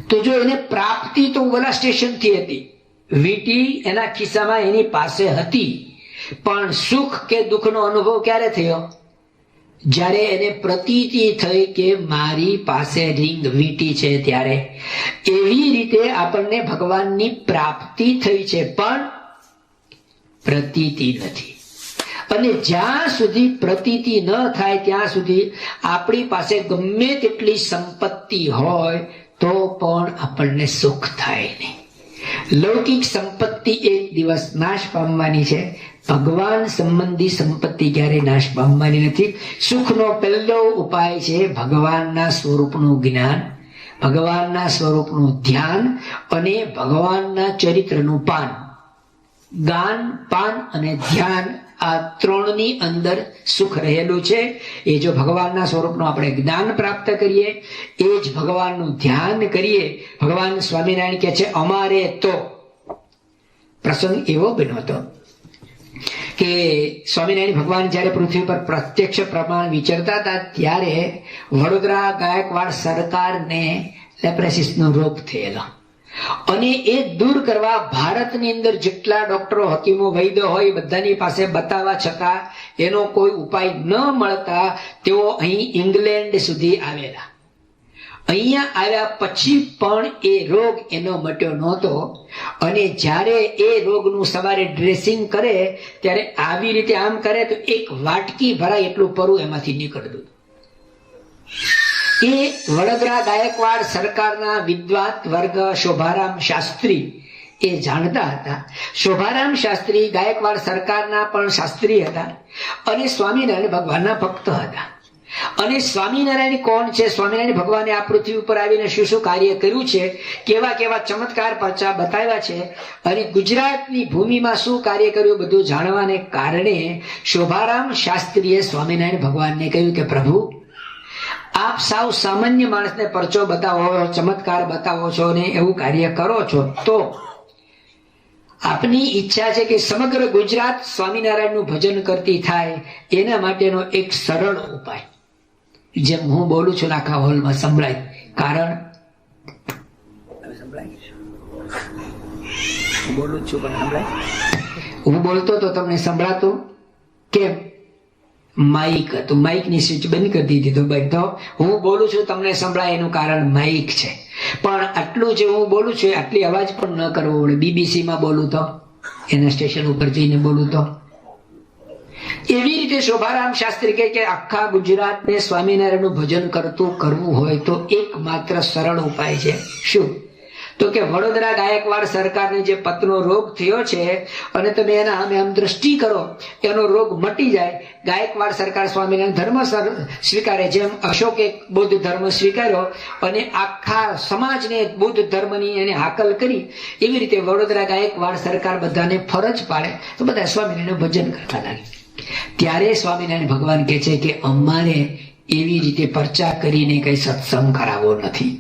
તો જો એને પ્રાપ્તિ તો ઓલા સ્ટેશનથી હતી, વીંટી એના ખિસ્સામાં એની પાસે હતી, પણ સુખ કે દુઃખનો અનુભવ ક્યારે થયો? જ્યારે એને પ્રતીતિ થઈ કે મારી પાસે રિંગ વીંટી છે ત્યારે. એવી રીતે આપણને ભગવાનની પ્રાપ્તિ થઈ છે પણ પ્રતીતિ નથી. અને જ્યાં સુધી પ્રતીતિ ન થાય ત્યાં સુધી આપણી પાસે ગમે તેટલી સંપત્તિ હોય તો પણ આપણને સુખ થાય નહીં. લૌકિક સંપત્તિ એક દિવસ નાશ પામવાની છે, ભગવાન સંબંધી સંપત્તિ ક્યારેય નાશ પામવાની નથી. સુખનો પહેલો ઉપાય છે ભગવાનના સ્વરૂપનું જ્ઞાન, ભગવાનના સ્વરૂપનું ધ્યાન અને ભગવાનના ચરિત્રનું પાન. ગાન, પાન અને ધ્યાન આ 3ની અંદર સુખ રહેલું છે. એ જો ભગવાનના સ્વરૂપનું આપણે જ્ઞાન પ્રાપ્ત કરીએ, એ જ ભગવાનનું ધ્યાન કરીએ. ભગવાન સ્વામિનારાયણ કહે છે અમારે તો પ્રસંગ એવો બન્યો હતો કે સ્વામિનારાયણ ભગવાન જ્યારે પૃથ્વી પર પ્રત્યક્ષ પ્રમાણ વિચરતા હતા ત્યારે વડોદરા ગાયકવાડ સરકારને લેપ્રેસિસનો રોગ થયેલો. અને એ દૂર કરવા ભારતની અંદર જેટલા ડોક્ટરો, હકીમો, વૈદ્યો હોય બધાની પાસે બતાવવા છતાં એનો કોઈ ઉપાય ન મળતા તેઓ અહીં ઇંગ્લેન્ડ સુધી આવેલા. અહીંયા આવ્યા પછી પણ એ રોગ એનો મટ્યો નહોતો. અને જ્યારે એ રોગનું સવારે ડ્રેસિંગ કરે ત્યારે આવી રીતે આમ કરે તો 1 વાટકી ભરાય એટલું પરુ એમાંથી નીકળતું. એ વડોદરા ગાયકવાડ સરકારના વિદ્વાન વર્ગ શોભારામ શાસ્ત્રી એ જાણતા હતા. શોભારામ શાસ્ત્રી ગાયકવાડ સરકારના પણ શાસ્ત્રી હતા અને સ્વામિનારાયણ ભગવાનના ભક્ત હતા. અને સ્વામિનારાયણ કોણ છે, સ્વામિનારાયણ ભગવાને આ પૃથ્વી ઉપર આવીને શું શું કાર્ય કર્યું છે, કેવા કેવા ચમત્કાર પાછા બતાવ્યા છે, અને ગુજરાતની ભૂમિમાં શું કાર્ય કર્યું બધું જાણવાને કારણે શોભારામ શાસ્ત્રીએ સ્વામિનારાયણ ભગવાનને કહ્યું કે પ્રભુ, આપ સાવ સામાન્ય માણસને પરચો બતાવો, ચમત્કાર બતાવો છો ને એવું કાર્ય કરો છો, તો આપની ઈચ્છા છે કે સમગ્ર ગુજરાત સ્વામિનારાયણનું ભજન કરતી થાય, એના માટેનો એક સરળ ઉપાય, જેમ હું બોલું છું આખા હોલમાં સંભળાય, કારણ બોલું છું પણ સંભળાય, હું બોલતો તો તમને સંભળાતું કેમ? માઇક હતું, માઇકની સ્વિચ બંધ કરી દીધી તો બધો હું બોલું છું તમને સંભળાય, એનું કારણ માઇક છે. પણ આટલું જે હું બોલું છું આટલી અવાજ પણ ન કરવો પડે. BBC માં બોલું તો, એના સ્ટેશન ઉપર જઈને બોલું તો. એવી રીતે શોભારામ શાસ્ત્રી કહે કે આખા ગુજરાતને સ્વામિનારાયણનું ભજન કરતું કરવું હોય તો એકમાત્ર સરળ ઉપાય છે. શું? તો કે વડોદરા ગાયકવાડ સરકારને જે પતનો રોગ થયો છે, અને તમે એના સામે આમ દ્રષ્ટિ કરો, એનો રોગ મટી જાય. ગાયકવાડ સરકાર સ્વામિનારાયણ ધર્મ સ્વીકારે, જેમ અશોકે બૌદ્ધ ધર્મ સ્વીકાર્યો અને આખા સમાજને બૌદ્ધ ધર્મની એને હાકલ કરી, એવી રીતે વડોદરા ગાયકવાડ સરકાર બધાને ફરજ પાડે તો બધા સ્વામિનારાયણનું ભજન કરતા લાગે. ત્યારે સ્વામિનારાયણ ભગવાન કહે છે કે અમારે એવી રીતે પરચા કરીને કઈ સત્સંગ કરાવવો નથી,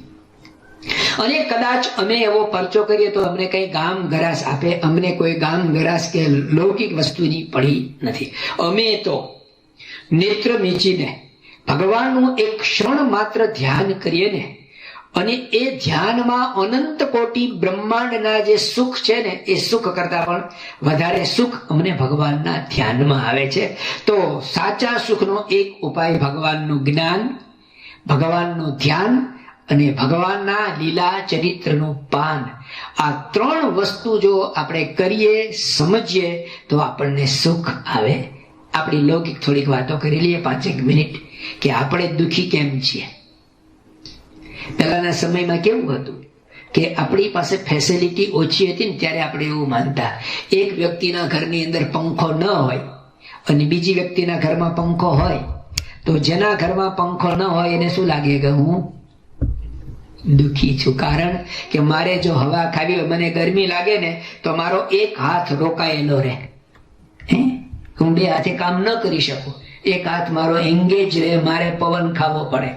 અને કદાચ અમે એવો પરચો કરીએ તો અમને કઈ ગામ ગરાસ આપે, અમને કોઈ ગામ ગરાસ કે લૌકિક વસ્તુની પડી નથી. અમે તો નેત્ર મીચીને ભગવાનનું એક ક્ષણ માત્ર ધ્યાન કરીએ ને, અને એ ધ્યાનમાં અનંત કોટી બ્રહ્માંડના જે સુખ છે ને, એ સુખ કરતા પણ વધારે સુખ અમને ભગવાનના ધ્યાનમાં આવે છે. તો સાચા સુખનો એક ઉપાય ભગવાનનું જ્ઞાન, ભગવાનનું ધ્યાન અને ભગવાનના લીલા ચરિત્રનું પાન. આ ત્રણ વસ્તુ જો આપણે કરીએ, સમજીએ, તો આપણને સુખ આવે. આપણી લૌકિક થોડીક વાતો કરી લઈએ 5 મિનિટ, કે આપણે દુઃખી કેમ છીએ. પહેલાના સમયમાં કેવું હતું કે આપણી પાસે ફેસિલિટી ઓછી હતી ને, ત્યારે આપણે એવું માનતા, એક વ્યક્તિના ઘરની અંદર પંખો ન હોય અને બીજી વ્યક્તિના ઘરમાં પંખો હોય, તો જેના ઘરમાં પંખો ન હોય એને શું લાગે કે હું દુઃખી છું. કારણ કે મારે જો હવા ખાવી હોય, મને ગરમી લાગે ને, તો મારો એક હાથ રોકાયેલો રહે, હું 2 હાથે કામ ન કરી શકું, એક હાથ મારો એંગેજ રહે, મારે પવન ખાવો પડે.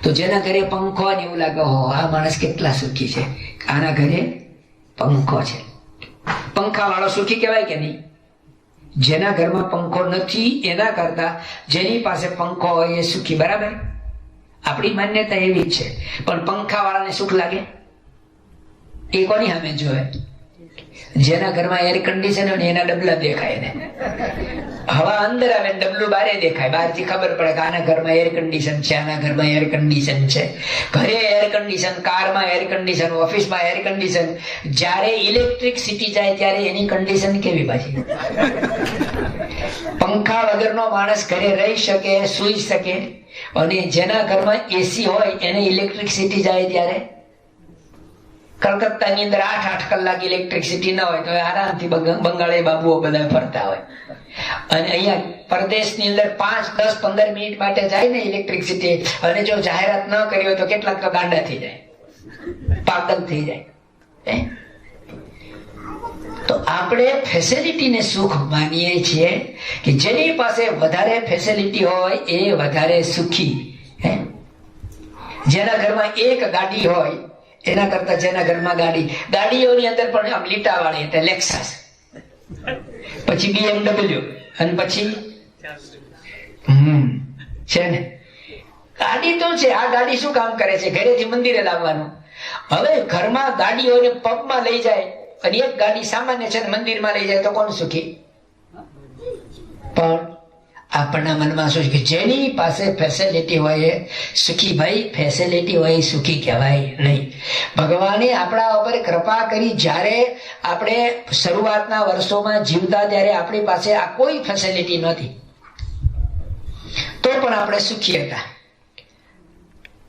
તો જેના ઘરે પંખો ને એવું લાગે, હો આ માણસ કેટલા સુખી છે, આના ઘરે પંખો છે. પંખા વાળો સુખી કહેવાય કે નહીં? જેના ઘરમાં પંખો નથી એના કરતા જેની પાસે પંખો હોય એ સુખી. બરાબર? આપણી માન્યતા એવી છે. પણ પંખા વાળાને સુખ લાગે એ કોની સામે જોવે? જેના ઘરમાં એર કન્ડિશન હોય ને એના ડબલા દેખાય ને, હવા અંદર આવે ને ડબલું બારે દેખાય, બહારથી ખબર પડે કે આના ઘરમાં એર કન્ડિશન છે, આના ઘરમાં એર કન્ડિશન છે. ઘરે એર કન્ડિશન, કારમાં એર કન્ડિશન, ઓફિસમાં એર કન્ડિશન. જ્યારે ઇલેક્ટ્રિસિટી જાય ત્યારે એની કન્ડિશન કેવી પાછી? પંખા વગરનો માણસ ઘરે રહી શકે, સુઈ શકે, અને જેના ઘરમાં એસી હોય એને ઇલેક્ટ્રિસિટી જાય ત્યારે, કલકત્તાની અંદર 8-8 કલાક ઇલેક્ટ્રિસિટી ન હોય તો આરામથી બંગાળી બાબુઓ બધા ફરતા હોય, અને અહીંયા પરદેશની અંદર 5, 10, 15 મિનિટ માટે જાય ને ઇલેક્ટ્રિસિટી, અને જો જાહેરાત ન કરી હોય તો કેટલાક તો ગાંડા થઈ જાય, પાગલ થઈ જાય. તો આપણે ફેસિલિટીને સુખ માનીએ છીએ કે જેની પાસે વધારે ફેસિલિટી હોય એ વધારે સુખી. જેના ઘરમાં એક ગાડી હોય એના કરતા જેના ઘરમાં ગાડીઓની અંદર પણ આમ લીટા વાળી, એટલે લેક્સસ, પછી BMW, અને પછી છે ને ગાડી તો છે. આ ગાડી શું કામ કરે છે? ઘરેથી મંદિરે લાવવાનું. હવે ઘરમાં ગાડીઓને પગમાં લઈ જાય અને એક ગાડી સામાન્ય છે મંદિરમાં લઈ જાય તો કોણ સુખી? પણ આપણા મનમાં શું છે કે જેની પાસે ફેસિલિટી હોય એ સુખી. ભાઈ, ફેસિલિટી હોય એ સુખી કહેવાય નહીં. ભગવાને આપણા ઉપર કૃપા કરી. જ્યારે આપણે શરૂઆતના વર્ષોમાં જીવતા ત્યારે આપણી પાસે આ કોઈ ફેસિલિટી નહોતી, તો પણ આપણે સુખી હતા.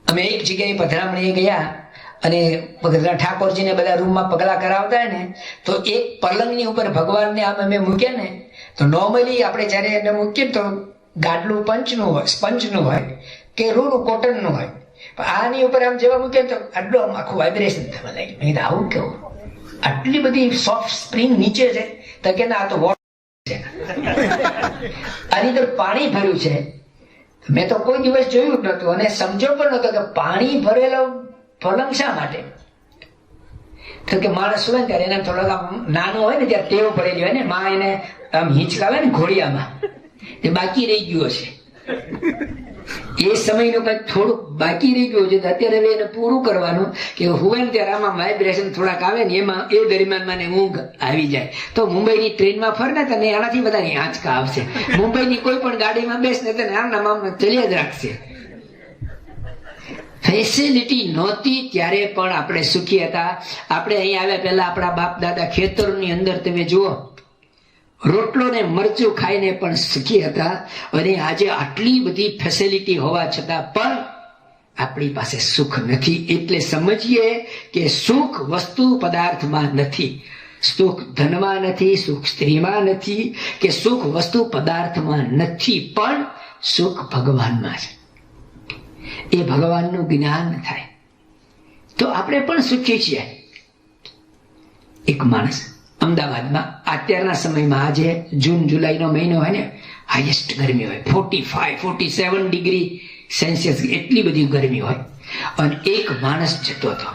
અમે એક જગ્યાએ પધરામણીએ ગયા અને ઠાકોરજીને બધા રૂમમાં પગલા કરાવતા ને, તો એક પલંગની ઉપર ભગવાનને આમ અમે મૂક્યા ને, તો નોર્મલી આપણે જયારે એને મૂકીએ તો ગાડલું પંચનું હોય, સ્પંજનું હોય કે રૂડું કોટનનું હોય, પણ આની ઉપર આમ જેવા મૂકે તો આટલું આમ આખું વાઇબ્રેશન થવા લાગ્યું. મેં કીધું આવું કેવું, આટલી બધી સોફ્ટ સ્પ્રિંગ નીચે છે? તો કે ના, આ તો વોટર છે, આની અંદર પાણી ભર્યું છે. મેં તો કોઈ દિવસ જોયું જ નતું અને સમજો પણ નતો કે પાણી ભરેલો પલંગ શા માટે. તો કે માણસ હોય ને ત્યારે એને થોડોક આમ નાનો હોય ને ત્યારે ટેવ પડેલી હોય ને, માં એને આમ હિંચકાવે ને ઘોડિયામાં, તે બાકી રહી ગયો છે. એ સમયનું કંઈક થોડુંક બાકી રહી ગયું છે. અત્યારે હવે એને પૂરું કરવાનું કે હોય ને ત્યારે આમાં વાઇબ્રેશન થોડાક આવે ને, એમાં એ દરમિયાન મને ઊંઘ આવી જાય. તો મુંબઈની ટ્રેનમાં ફર ને તને આનાથી બધાની આંચકા આવશે. મુંબઈની કોઈ પણ ગાડીમાં બેસ ને તને આમ ચલ્યા જ રાખશે. ફેસિલિટી નહોતી ત્યારે પણ આપણે સુખી હતા. આપણે અહીં આવ્યા પહેલા આપણા બાપ દાદા ખેતરોની અંદર તમે જુઓ, રોટલો ને મરચું ખાઈને પણ સુખી હતા. અને આજે આટલી બધી ફેસિલિટી હોવા છતાં પણ આપણી પાસે સુખ નથી. એટલે સમજીએ કે સુખ વસ્તુ પદાર્થમાં નથી, સુખ ધનમાં નથી, સુખ સ્ત્રીમાં નથી, કે સુખ વસ્તુ પદાર્થમાં નથી, પણ સુખ ભગવાનમાં છે. એ ભગવાનનું જ્ઞાન થાય તો આપણે પણ સુખી છીએ. એક માણસ અમદાવાદમાં અત્યારના સમયમાં, આજે જૂન જુલાઈનો મહિનો હોય ને, હાઈએસ્ટ ગરમી હોય, 45-47 ડિગ્રી સેલ્સિયસ, એટલી બધી ગરમી હોય. અને એક માણસ જતો હતો.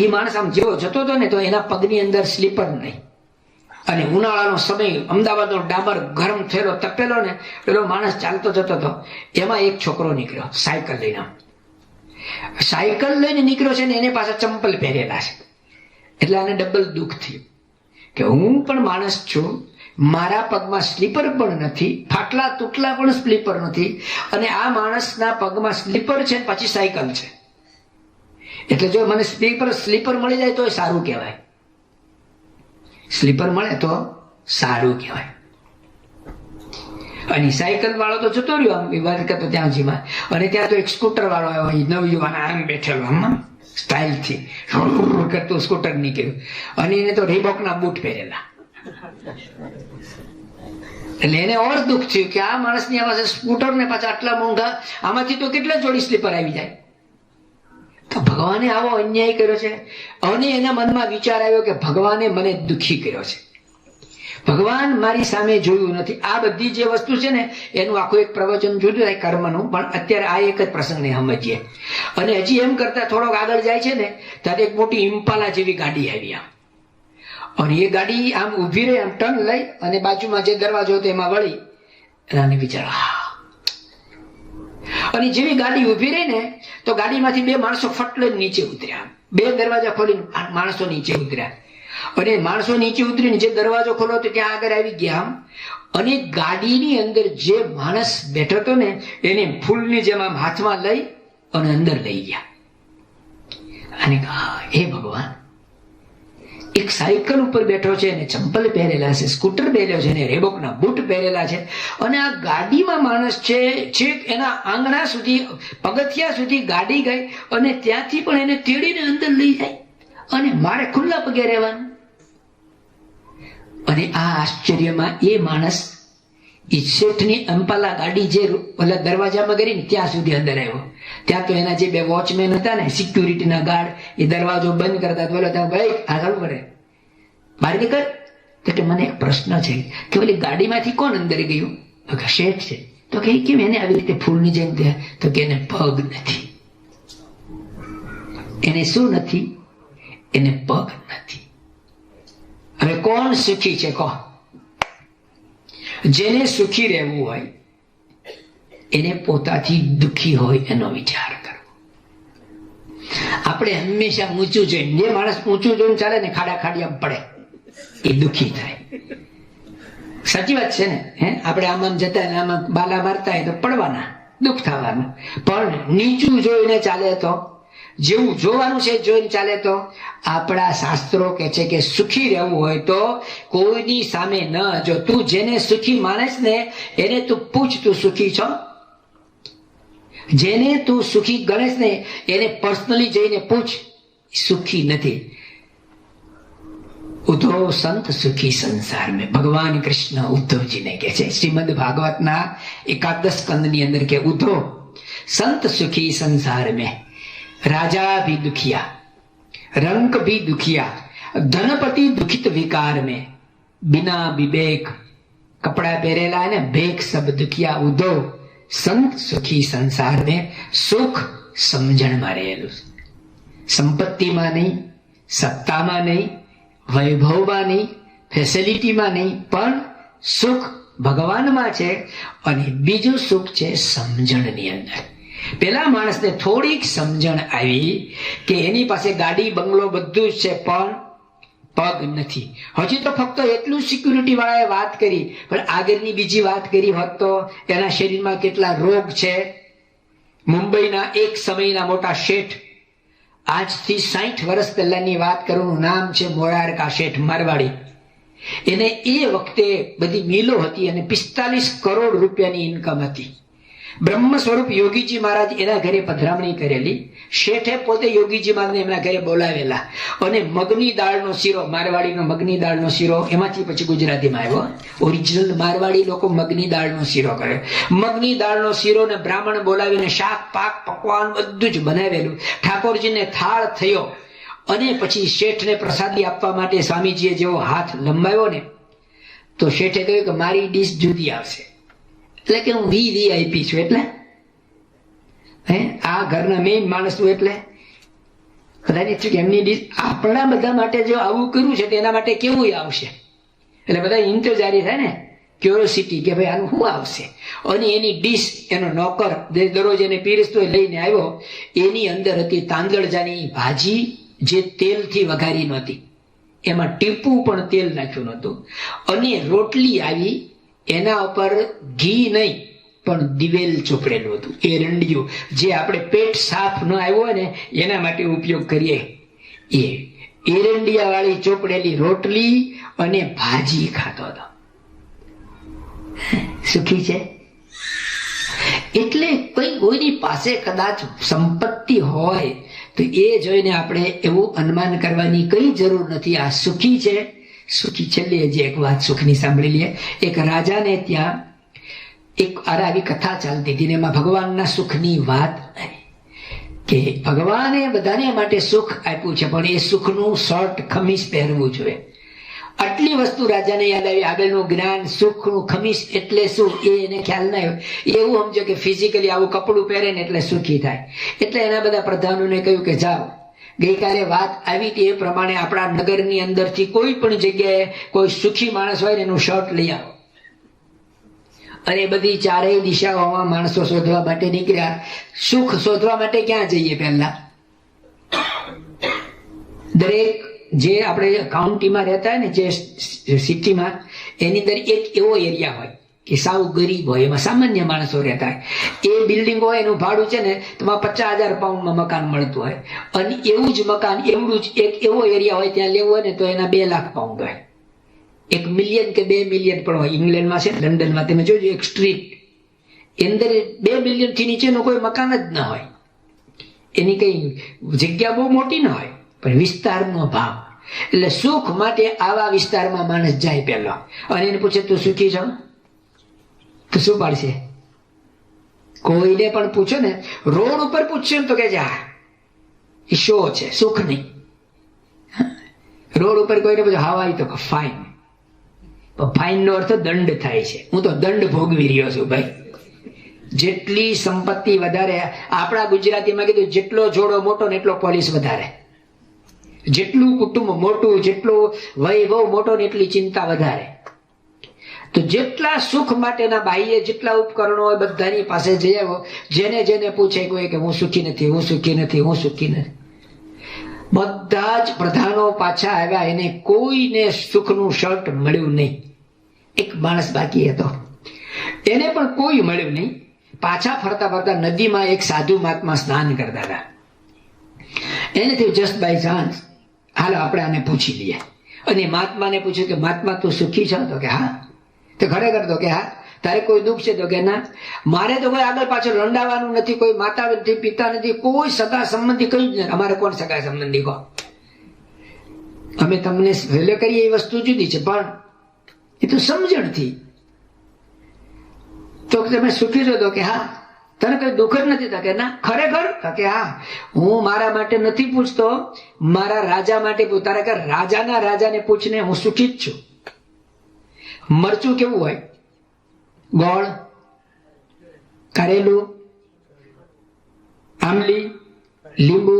એ માણસ આમ જેવો જતો હતો ને તો એના પગની અંદર સ્લીપર નહીં. અને ઉનાળાનો સમય, અમદાવાદનો ડાબર ગરમ થયેલો તપેલો ને, પેલો માણસ ચાલતો જતો હતો. એમાં એક છોકરો નીકળ્યો સાયકલ લઈને. સાયકલ લઈને નીકળ્યો છે ને એને પાછા ચંપલ પહેરેલા છે. એટલે આને ડબલ દુઃખ થયું કે હું પણ માણસ છું, મારા પગમાં સ્લીપર પણ નથી, ફાટલા તૂટલા પણ સ્લીપર નથી, અને આ માણસના પગમાં સ્લીપર છે પછી સાયકલ છે. એટલે જો મને સ્લીપર મળી જાય તો સારું કહેવાય, સ્લીપર મળે તો સારું કહેવાય. અને સાયકલ વાળો તો જતો રહ્યો આમ વાત કરતો ત્યાં જીમાં. અને ત્યાં તો એક સ્કૂટર વાળો આવ્યો, નવયુવાન આમ બેઠેલો આમ સ્ટાઇલથી કરતું સ્કૂટર નીકળ્યું. અને એને તો રીબોકના બૂટ પહેરેલા. એટલે એને ઓર દુઃખ થયું કે આ માણસની પાસે સ્કૂટર ને પાછા આટલા મોંઘા, આમાંથી તો કેટલા જોડી સ્લીપર આવી જાય. તો ભગવાને આવો અન્યાય કર્યો છે. અને એના મનમાં વિચાર આવ્યો કે ભગવાને મને દુઃખી કર્યો છે, ભગવાન મારી સામે જોયું નથી. આ બધી જે વસ્તુ છે ને એનું આખું એક પ્રવચન જોયું થાય કર્મનું, પણ અત્યારે આ એક જ પ્રસંગને સમજીએ. અને હજી એમ કરતા થોડોક આગળ જાય છે ને ત્યારે એક મોટી ઇમ્પાલા જેવી ગાડી આવી આમ. અને એ ગાડી આમ ઉભી રહી, આમ ટર્ન લઈ અને બાજુમાં જે દરવાજો હતો એમાં વળી અને વિચાર. અને જેવી ગાડી ઉભી રહી ને તો ગાડીમાંથી બે માણસો ફટ લઈને નીચે ઉતર્યા. બે દરવાજા ખોલીને માણસો નીચે ઉતર્યા. અને માણસો નીચે ઉતરીને જે દરવાજો ખોલો તો ત્યાં આગળ આવી ગયા. અને ગાડીની અંદર જે માણસ બેઠો હતો ને એને ફૂલની જેમ આમ હાથમાં લઈ અને અંદર લઈ ગયા. અને હે ભગવાન, એક સાયકલ ઉપર બેઠો છે અને ચંપલ પહેરેલા છે, સ્કૂટર પહેર્યો છે અને રેબોકના બૂટ પહેરેલા છે, અને આ ગાડીમાં માણસ છે, છેક એના આંગણા સુધી, પગથિયા સુધી ગાડી ગઈ અને ત્યાંથી પણ એને તેડીને અંદર લઈ જાય, અને મારે ખુલ્લા પગે રહેવાનું. અને આ આશ્ચર્યમાં એ માણસ એ શેઠની અંપાલા ગાડી જે ઓલા દરવાજામાં કરી ને ત્યાં સુધી અંદર આવ્યો. ત્યાં તો એના જે બે વોચમેન હતા ને, સિક્યુરિટીના ગાર્ડ, એ દરવાજો બંધ કરતા બોલો ત્યાં ભાઈ આગળ કરે બહાર નીકળ. તો કે મને એક પ્રશ્ન છે કે ઓલી ગાડીમાંથી કોણ અંદર ગયું? તો કે શેઠ છે. તો કે કેમ એને આવી રીતે ફૂલની જેમ? તો કે એને પગ નથી. એને શું નથી? એને પગ નથી. હવે કોણ સુખી છે કહો? જેને સુખી રહેવું હોય એને પોતાથી દુઃખી હોય એનો વિચાર કરવો. આપણે હંમેશા ઊંચું જોઈને, જે માણસ ઊંચું જોઈને ચાલે ને ખાડા ખાડિયા પડે એ દુઃખી થાય. સાચી વાત છે ને? આપણે આમ જતા ને આમાં બાલા મારતા હોય તો પડવાના, દુઃખ થવાનું. પણ નીચું જોઈને ચાલે તો, જેવું જોવાનું છે જોઈને ચાલે તો, આપણા શાસ્ત્રો કહે છે કે સુખી રહેવું હોય તો કોઈની સામે ન જો. તું જેને સુખી માણસ ને એને તું પૂછ, તું સુખી છો? જેને તું સુખી ગણેશ ને એને પર્સનલી જઈને પૂછ, સુખી નથી. ઉદ્ધવ સંત સુખી સંસાર में ભગવાન કૃષ્ણ ઉદ્ધવજીને કહે છે શ્રીમદ ભાગવતના 11 સ્કંદની અંદર કે ઉદ્ધવ संत सुखी संसार में, राजा भी दुखिया, रंक भी दुखिया, धनपति दुखित विकार में, बिना विवेक कपड़ा पहरेला ने भेक सब दुखिया उद्धव संत सुखी संसार में सुख समझण में रहेલું संपत्तिમાં નહીં, સત્તામાં નહીં, વૈભવમાં નહીં, ફેસિલિટીમાં નહીં, પણ સુખ ભગવાનમાં છે. અને બીજું સુખ છે સમજણની અંદર. પેલા માણસને થોડીક સમજણ આવી કે એની પાસે ગાડી બંગલો બધું જ છે પણ પગ નથી. હજી તો ફક્ત એટલું સિક્યુરિટી વાળાએ વાત કરી, પણ આગળની બીજી વાત કરી હોત તો એના શરીરમાં કેટલા રોગ છે. મુંબઈના એક સમયના મોટા શેઠ, આજથી 60 વર્ષ પહેલાની વાત કરું, નામ છે મોરારકા શેઠ મારવાડી. એને એ વખતે બધી મિલો હતી અને 45 કરોડ રૂપિયાની ઇન્કમ હતી. બ્રહ્મ સ્વરૂપ યોગીજી મહારાજ એના ઘરે પધરામણી કરેલી. શેઠે પોતે યોગીજી મહારાજને એમના ઘરે બોલાવેલા અને મગની દાળનો શીરો, મારવાડીનો મગની દાળનો શીરો, એમાંથી પછી ગુજરાતીમાં આવ્યો. ઓરિજિનલ મારવાડી લોકો મગની દાળનો શીરો કરે. મગની દાળનો શીરો ને બ્રાહ્મણ બોલાવીને શાક પાક પકવાન બધું જ બનાવેલું. ઠાકોરજીને થાળ થયો અને પછી શેઠને પ્રસાદી આપવા માટે સ્વામીજીએ જેવો હાથ લંબાવ્યો ને તો શેઠે કહ્યું કે મારી ડીશ જુદી આવશે. એટલે કે હું VIP છું. એટલે આ ઘરના મેઇન માણસ છું. એટલે કદાચ એમની ડીશ આપણા બધા માટે જો આવું કર્યું છે તેના માટે કેવું આવશે. એટલે બધા ઇંતજારી થાય ને, ક્યુરોસિટી કે ભાઈ આનું શું આવશે. અને એની ડીશ, એનો નોકર જે દરરોજ એને પીરસતો લઈને આવ્યો, એની અંદર હતી તાંદળજાની ભાજી જે તેલથી વઘારી નહોતી, એમાં ટીપું પણ તેલ નાખ્યું નહોતું. અને રોટલી આવી, એના ઉપર ઘી નહીં પણ દિવેલ ચોપડેલું હતું. એરંડિયું, જે આપણે પેટ સાફ ન આવ્યો હોય ને એના માટે ઉપયોગ કરીએ, એ એરંડિયા વાળી ચોપડેલી રોટલી અને ભાજી ખાતો હતો. સુખી છે. એટલે કોઈની પાસે કદાચ સંપત્તિ હોય તો એ જોઈને આપણે એવું અનુમાન કરવાની કઈ જરૂર નથી. આ સુખી છે. સુખી. છેલ્લી હજી એક વાત સુખની સાંભળી લઈએ. એક રાજાને ત્યાં એક આવી કથા ચાલતી હતી, એમાં ભગવાનના સુખની વાત કે ભગવાને બધાને માટે સુખ આપ્યું છે, પણ એ સુખનું શર્ટ ખમીસ પહેરવું જોઈએ. આટલી વસ્તુ રાજાને યાદ આવી. આગળનું જ્ઞાન, સુખનું ખમીસ એટલે શું એ એને ખ્યાલ ના આવ્યો. એવું સમજો કે ફિઝિકલી આવું કપડું પહેરે ને એટલે સુખી થાય. એટલે એના બધા પ્રધાનોને કહ્યું કે જાઓ, ગઈકાલે વાત આવી હતી એ પ્રમાણે આપણા નગરની અંદરથી કોઈ પણ જગ્યાએ કોઈ સુખી માણસ હોય ને એનું શર્ટ લઈ આવો. અને બધી ચારેય દિશાઓમાં માણસો શોધવા માટે નીકળ્યા. સુખ શોધવા માટે ક્યાં જઈએ? પહેલા દરેક જે આપણે કાઉન્ટીમાં રહેતા હોય ને, જે સિટીમાં, એની અંદર એક એવો એરિયા હોય કે સાવ ગરીબ હોય, એમાં સામાન્ય માણસો રહેતા હોય. એ બિલ્ડિંગ હોય, એનું ભાડું છે ને તમારે 50,000 પાઉન્ડમાં મકાન મળતું હોય. અને એવું જ મકાન, એવડું જ એક એવો એરિયા હોય ત્યાં લેવું હોય ને તો એના 2 લાખ પાઉન્ડ હોય. 1 મિલિયન કે 2 મિલિયન પણ હોય. ઇંગ્લેન્ડમાં છે, લંડનમાં તમે જોજો, એક સ્ટ્રીટ અંદર 2 મિલિયન થી નીચેનું કોઈ મકાન જ ના હોય. એની કઈ જગ્યા બહુ મોટી ના હોય, પણ વિસ્તારનો ભાવ. એટલે સુખ માટે આવા વિસ્તારમાં માણસ જાય પહેલો, અને એને પૂછે તું સુખી છો? તો શું પાડશે? કોઈને પણ પૂછો ને, રોડ ઉપર પૂછશે તો કે જા એ શો છે, સુખ નહીં. રોડ ઉપર કોઈને પૂછો હાવ આવી તો ફાઇન. ફાઇન નો અર્થ દંડ થાય છે. હું તો દંડ ભોગવી રહ્યો છું ભાઈ. જેટલી સંપત્તિ વધારે, આપણા ગુજરાતીમાં કીધું જેટલો જોડો મોટો ને એટલો પોલીસ વધારે. જેટલું કુટુંબ મોટું, જેટલો વૈભવ મોટો ને એટલી ચિંતા વધારે. તો જેટલા સુખ માટેના બાહ્ય જેટલા ઉપકરણો હોય બધાની પાસે જઈ આવ્યો. જેને જેને પૂછે કોઈ કે હું સુખી નથી, હું સુખી નથી, હું સુખી નથી. બધા જ પ્રધાનો પાછા આવ્યા, એને કોઈને સુખનું શર્ટ મળ્યું નહીં. એક માણસ બાકી હતો, એને પણ કોઈ મળ્યું નહીં. પાછા ફરતા ફરતા નદીમાં એક સાધુ મહાત્મા સ્નાન કરતા હતા. એને થયું જસ્ટ બાય ચાન્સ, હાલો આપણે આને પૂછી લઈએ. અને મહાત્માને પૂછ્યું કે મહાત્મા તું સુખી છો? તો કે હા. તો ખરેખર? તો કે હા. તારે કોઈ દુઃખ છે? તો કે ના, મારે તો કોઈ આગળ પાછળ રંડાવાનું નથી, કોઈ માતા નથી, પિતા નથી, કોઈ સગા સંબંધી કઈ જ નથી. અમારે કોણ સગા સંબંધી કહો? અમે તમને સહેલે કરીએ એ વસ્તુ જુદી છે, પણ એ તો સમજણથી. તો તમે સુખી છો તો કે હા, તને કઈ દુઃખ જ નથી થકે? ના, ખરેખર? કે હા, હું મારા માટે નથી પૂછતો, મારા રાજા માટે પૂછ. તારે કે રાજાના રાજાને પૂછને, હું સુખી જ છું. મરચું કેવું હોય? ગોળ, કારેલું, આંબલી, લીંબુ,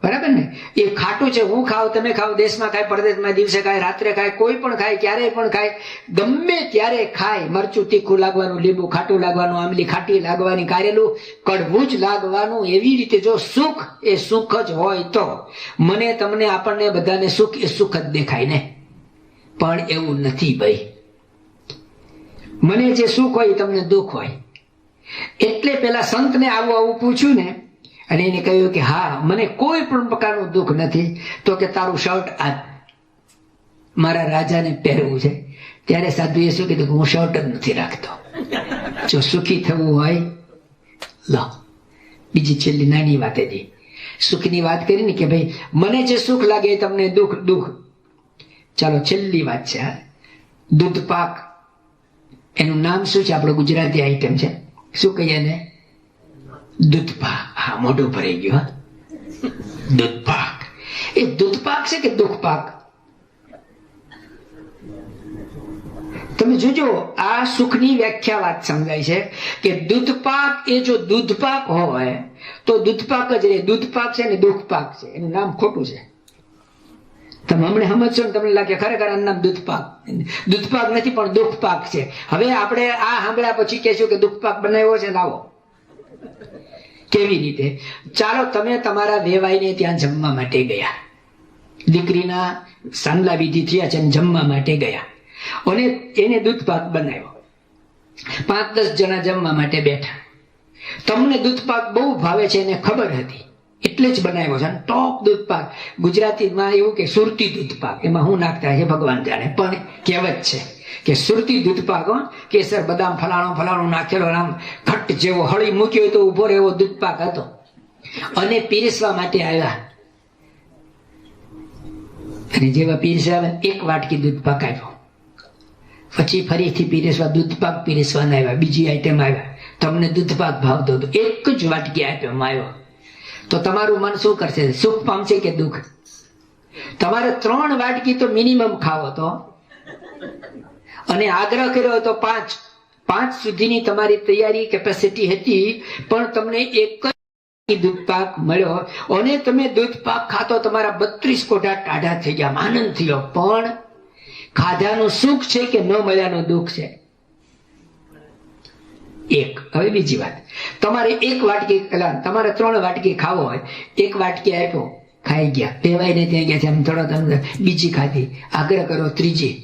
બરાબર ને? એ ખાટું છે. હું ખાવ, તમે ખાવ, દેશમાં ખાય, પરદેશમાં, દિવસે ખાય, રાત્રે ખાય, કોઈ પણ ખાય, ક્યારેય પણ ખાય, ગમે ત્યારે ખાય. મરચું તીખું લાગવાનું, લીંબુ ખાટું લાગવાનું, આંબલી ખાટી લાગવાની, કારેલું કડવું જ લાગવાનું. એવી રીતે જો સુખ એ સુખ જ હોય તો મને, તમને, આપણને બધાને સુખ એ સુખ જ દેખાય ને. પણ એવું નથી ભાઈ. મને જે સુખ હોય તમને દુઃખ હોય. એટલે પેલા સંતને આવું આવું પૂછ્યું ને, અને એને કહ્યું કે હા, મને કોઈ પણ પ્રકારનું દુઃખ નથી. તો કે તારું શર્ટ આ મારા રાજાને પહેરવું છે. ત્યારે સાધુએ શું કીધું? હું શર્ટ જ નથી રાખતો. જો સુખી થવું હોય, લો. બીજી છેલ્લી નાની વાત હતી, સુખની વાત કરી ને કે ભાઈ મને જે સુખ લાગે તમને દુઃખ. દુઃખ, ચાલો છેલ્લી વાત છે. દૂધ પાક, એનું નામ શું છે? આપણો ગુજરાતી આઈટમ છે. શું કહીએ ને? દૂધ પાક. હા, મોઢું ભરાઈ ગયું. દૂધ પાક. એ દૂધ પાક છે કે દુઃખ પાક? તમે જોજો, આ સુખની વ્યાખ્યા વાત સમજાય છે કે દૂધ પાક એ જો દૂધ પાક હોય તો દૂધ પાક જ રહે. દૂધ પાક છે ને દુઃખ પાક છે, એનું નામ ખોટું છે. તમે હમણાં સમજશો ને તમને લાગે ખરેખર આનું નામ દૂધ પાક. દૂધ પાક નથી, પણ દુઃખ પાક છે. હવે આપણે આ સાંભળ્યા પછી કહેશું કે દુઃખ પાક બનાવ્યો છે, લાવો. કેવી રીતે? ચાલો, તમે તમારા વેવાઈને ત્યાં જમવા માટે ગયા, દીકરીના સાંદલા વિધિ થયા છે, જમવા માટે ગયા, અને એને દૂધ પાક બનાવ્યો. 5-10 જણા જમવા માટે બેઠા. તમને દૂધ પાક બહુ ભાવે છે, એને ખબર હતી, એટલે જ બનાવ્યો છે. ટોપ દૂધ પાક. ગુજરાતીમાં એવું કે સુરતી દૂધ પાક. એમાં હું નાખતા છે ભગવાન જાણે, પણ કહેવત છે કે સુરતી દૂધ પાક, કેસર બદામ ફલાણો ફલાણો નાખેલો, આમ ઘટ જેવો હળી મૂક્યો હોય તો ઉભો રહે એવો દૂધ પાક હતો. અને પીરસવા માટે આવ્યા, અને જેવા પીરસવા એક વાટકી દૂધ પાક આપ્યો. પછી ફરીથી પીરસવા દૂધ પાક પીરસવાના આવ્યા, બીજી આઈટમ આવ્યા. તમને દૂધ પાક ભાવતો હતો, એક જ વાટકી આવ્યો. તો તમારું મન શું કરશે? સુખ પામશે કે દુઃખ? તમારે 3 વાટકી તો મિનિમમ ખાવો તો, અને આગ્રહ કર્યો તો 5 સુધીની તમારી તૈયારી કેપેસિટી હતી, પણ તમને એક જ દૂધ પાક મળ્યો, અને તમે દૂધ પાક ખાતો તમારા 32 કોઠા ટાઢા થઈ ગયા, આનંદ થયો. પણ ખાધાનું સુખ છે કે ન મળ્યાનું દુઃખ છે? એક. હવે બીજી વાત, તમારે 1 વાટકી, તમારે 3 વાટકી ખાવો હોય, 1 વાટકી આપ્યો, ખાઈ ગયા, પેવાઈને ત્યાં ગયા છે, આમ થોડો તમે બીજી ખાધી, આગ્રહ કરો ત્રીજી.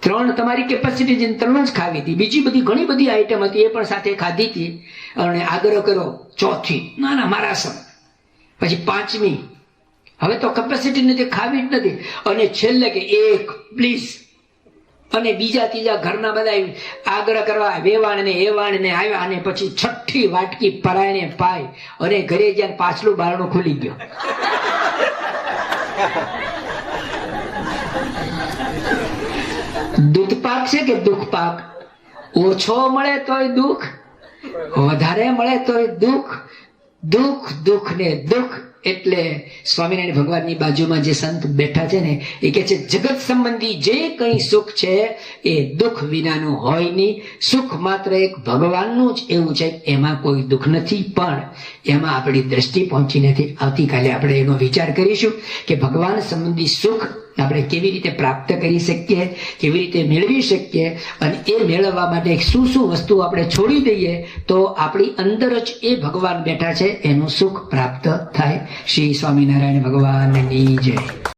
3 તમારી કેપેસિટી 3 જ ખાવી હતી, બીજી બધી ઘણી બધી આઈટમ હતી એ પણ સાથે ખાધી હતી, અને આગ્રહ કરો ચોથી, ના ના મારા સમ, પછી 5મી, હવે તો કેપેસિટી નથી, ખાવી જ નથી, અને છેલ્લે કે 1 પ્લીઝ. અને બીજા ત્રીજા ઘરના બધા આગ્રહ કરવા, વેવાણ ને એવાણ ને આવ્યા, અને પછી 6ઠી વાટકી પરાયણે પાય, અને ઘરે જ્યાં પાછલું બારણું ખુલી ગયું. દૂધ પાક છે કે દુઃખ પાક? ઓછો મળે તોય દુઃખ, વધારે મળે તોય દુઃખ. દુઃખ, દુઃખ ને દુઃખ. એટલે સ્વામિનારાયણ ભગવાનની બાજુમાં જે સંત બેઠા છે ને, એ કે છે જગત સંબંધી જે કંઈ સુખ છે એ દુઃખ વિનાનું હોય નહીં. સુખ માત્ર એક ભગવાનનું જ એવું છે, એમાં કોઈ દુઃખ નથી, પણ એમાં આપણી દ્રષ્ટિ પહોંચી નથી. આવતીકાલે આપણે એનો વિચાર કરીશું કે ભગવાન સંબંધી સુખ આપણે કેવી રીતે પ્રાપ્ત કરી શકીએ, કેવી રીતે મેળવી શકીએ, અને એ મેળવવા માટે શું શું વસ્તુ આપણે છોડી દઈએ તો આપણી અંદર જ એ ભગવાન બેઠા છે એનું સુખ પ્રાપ્ત થાય. શ્રી સ્વામિનારાયણ ભગવાનની જય.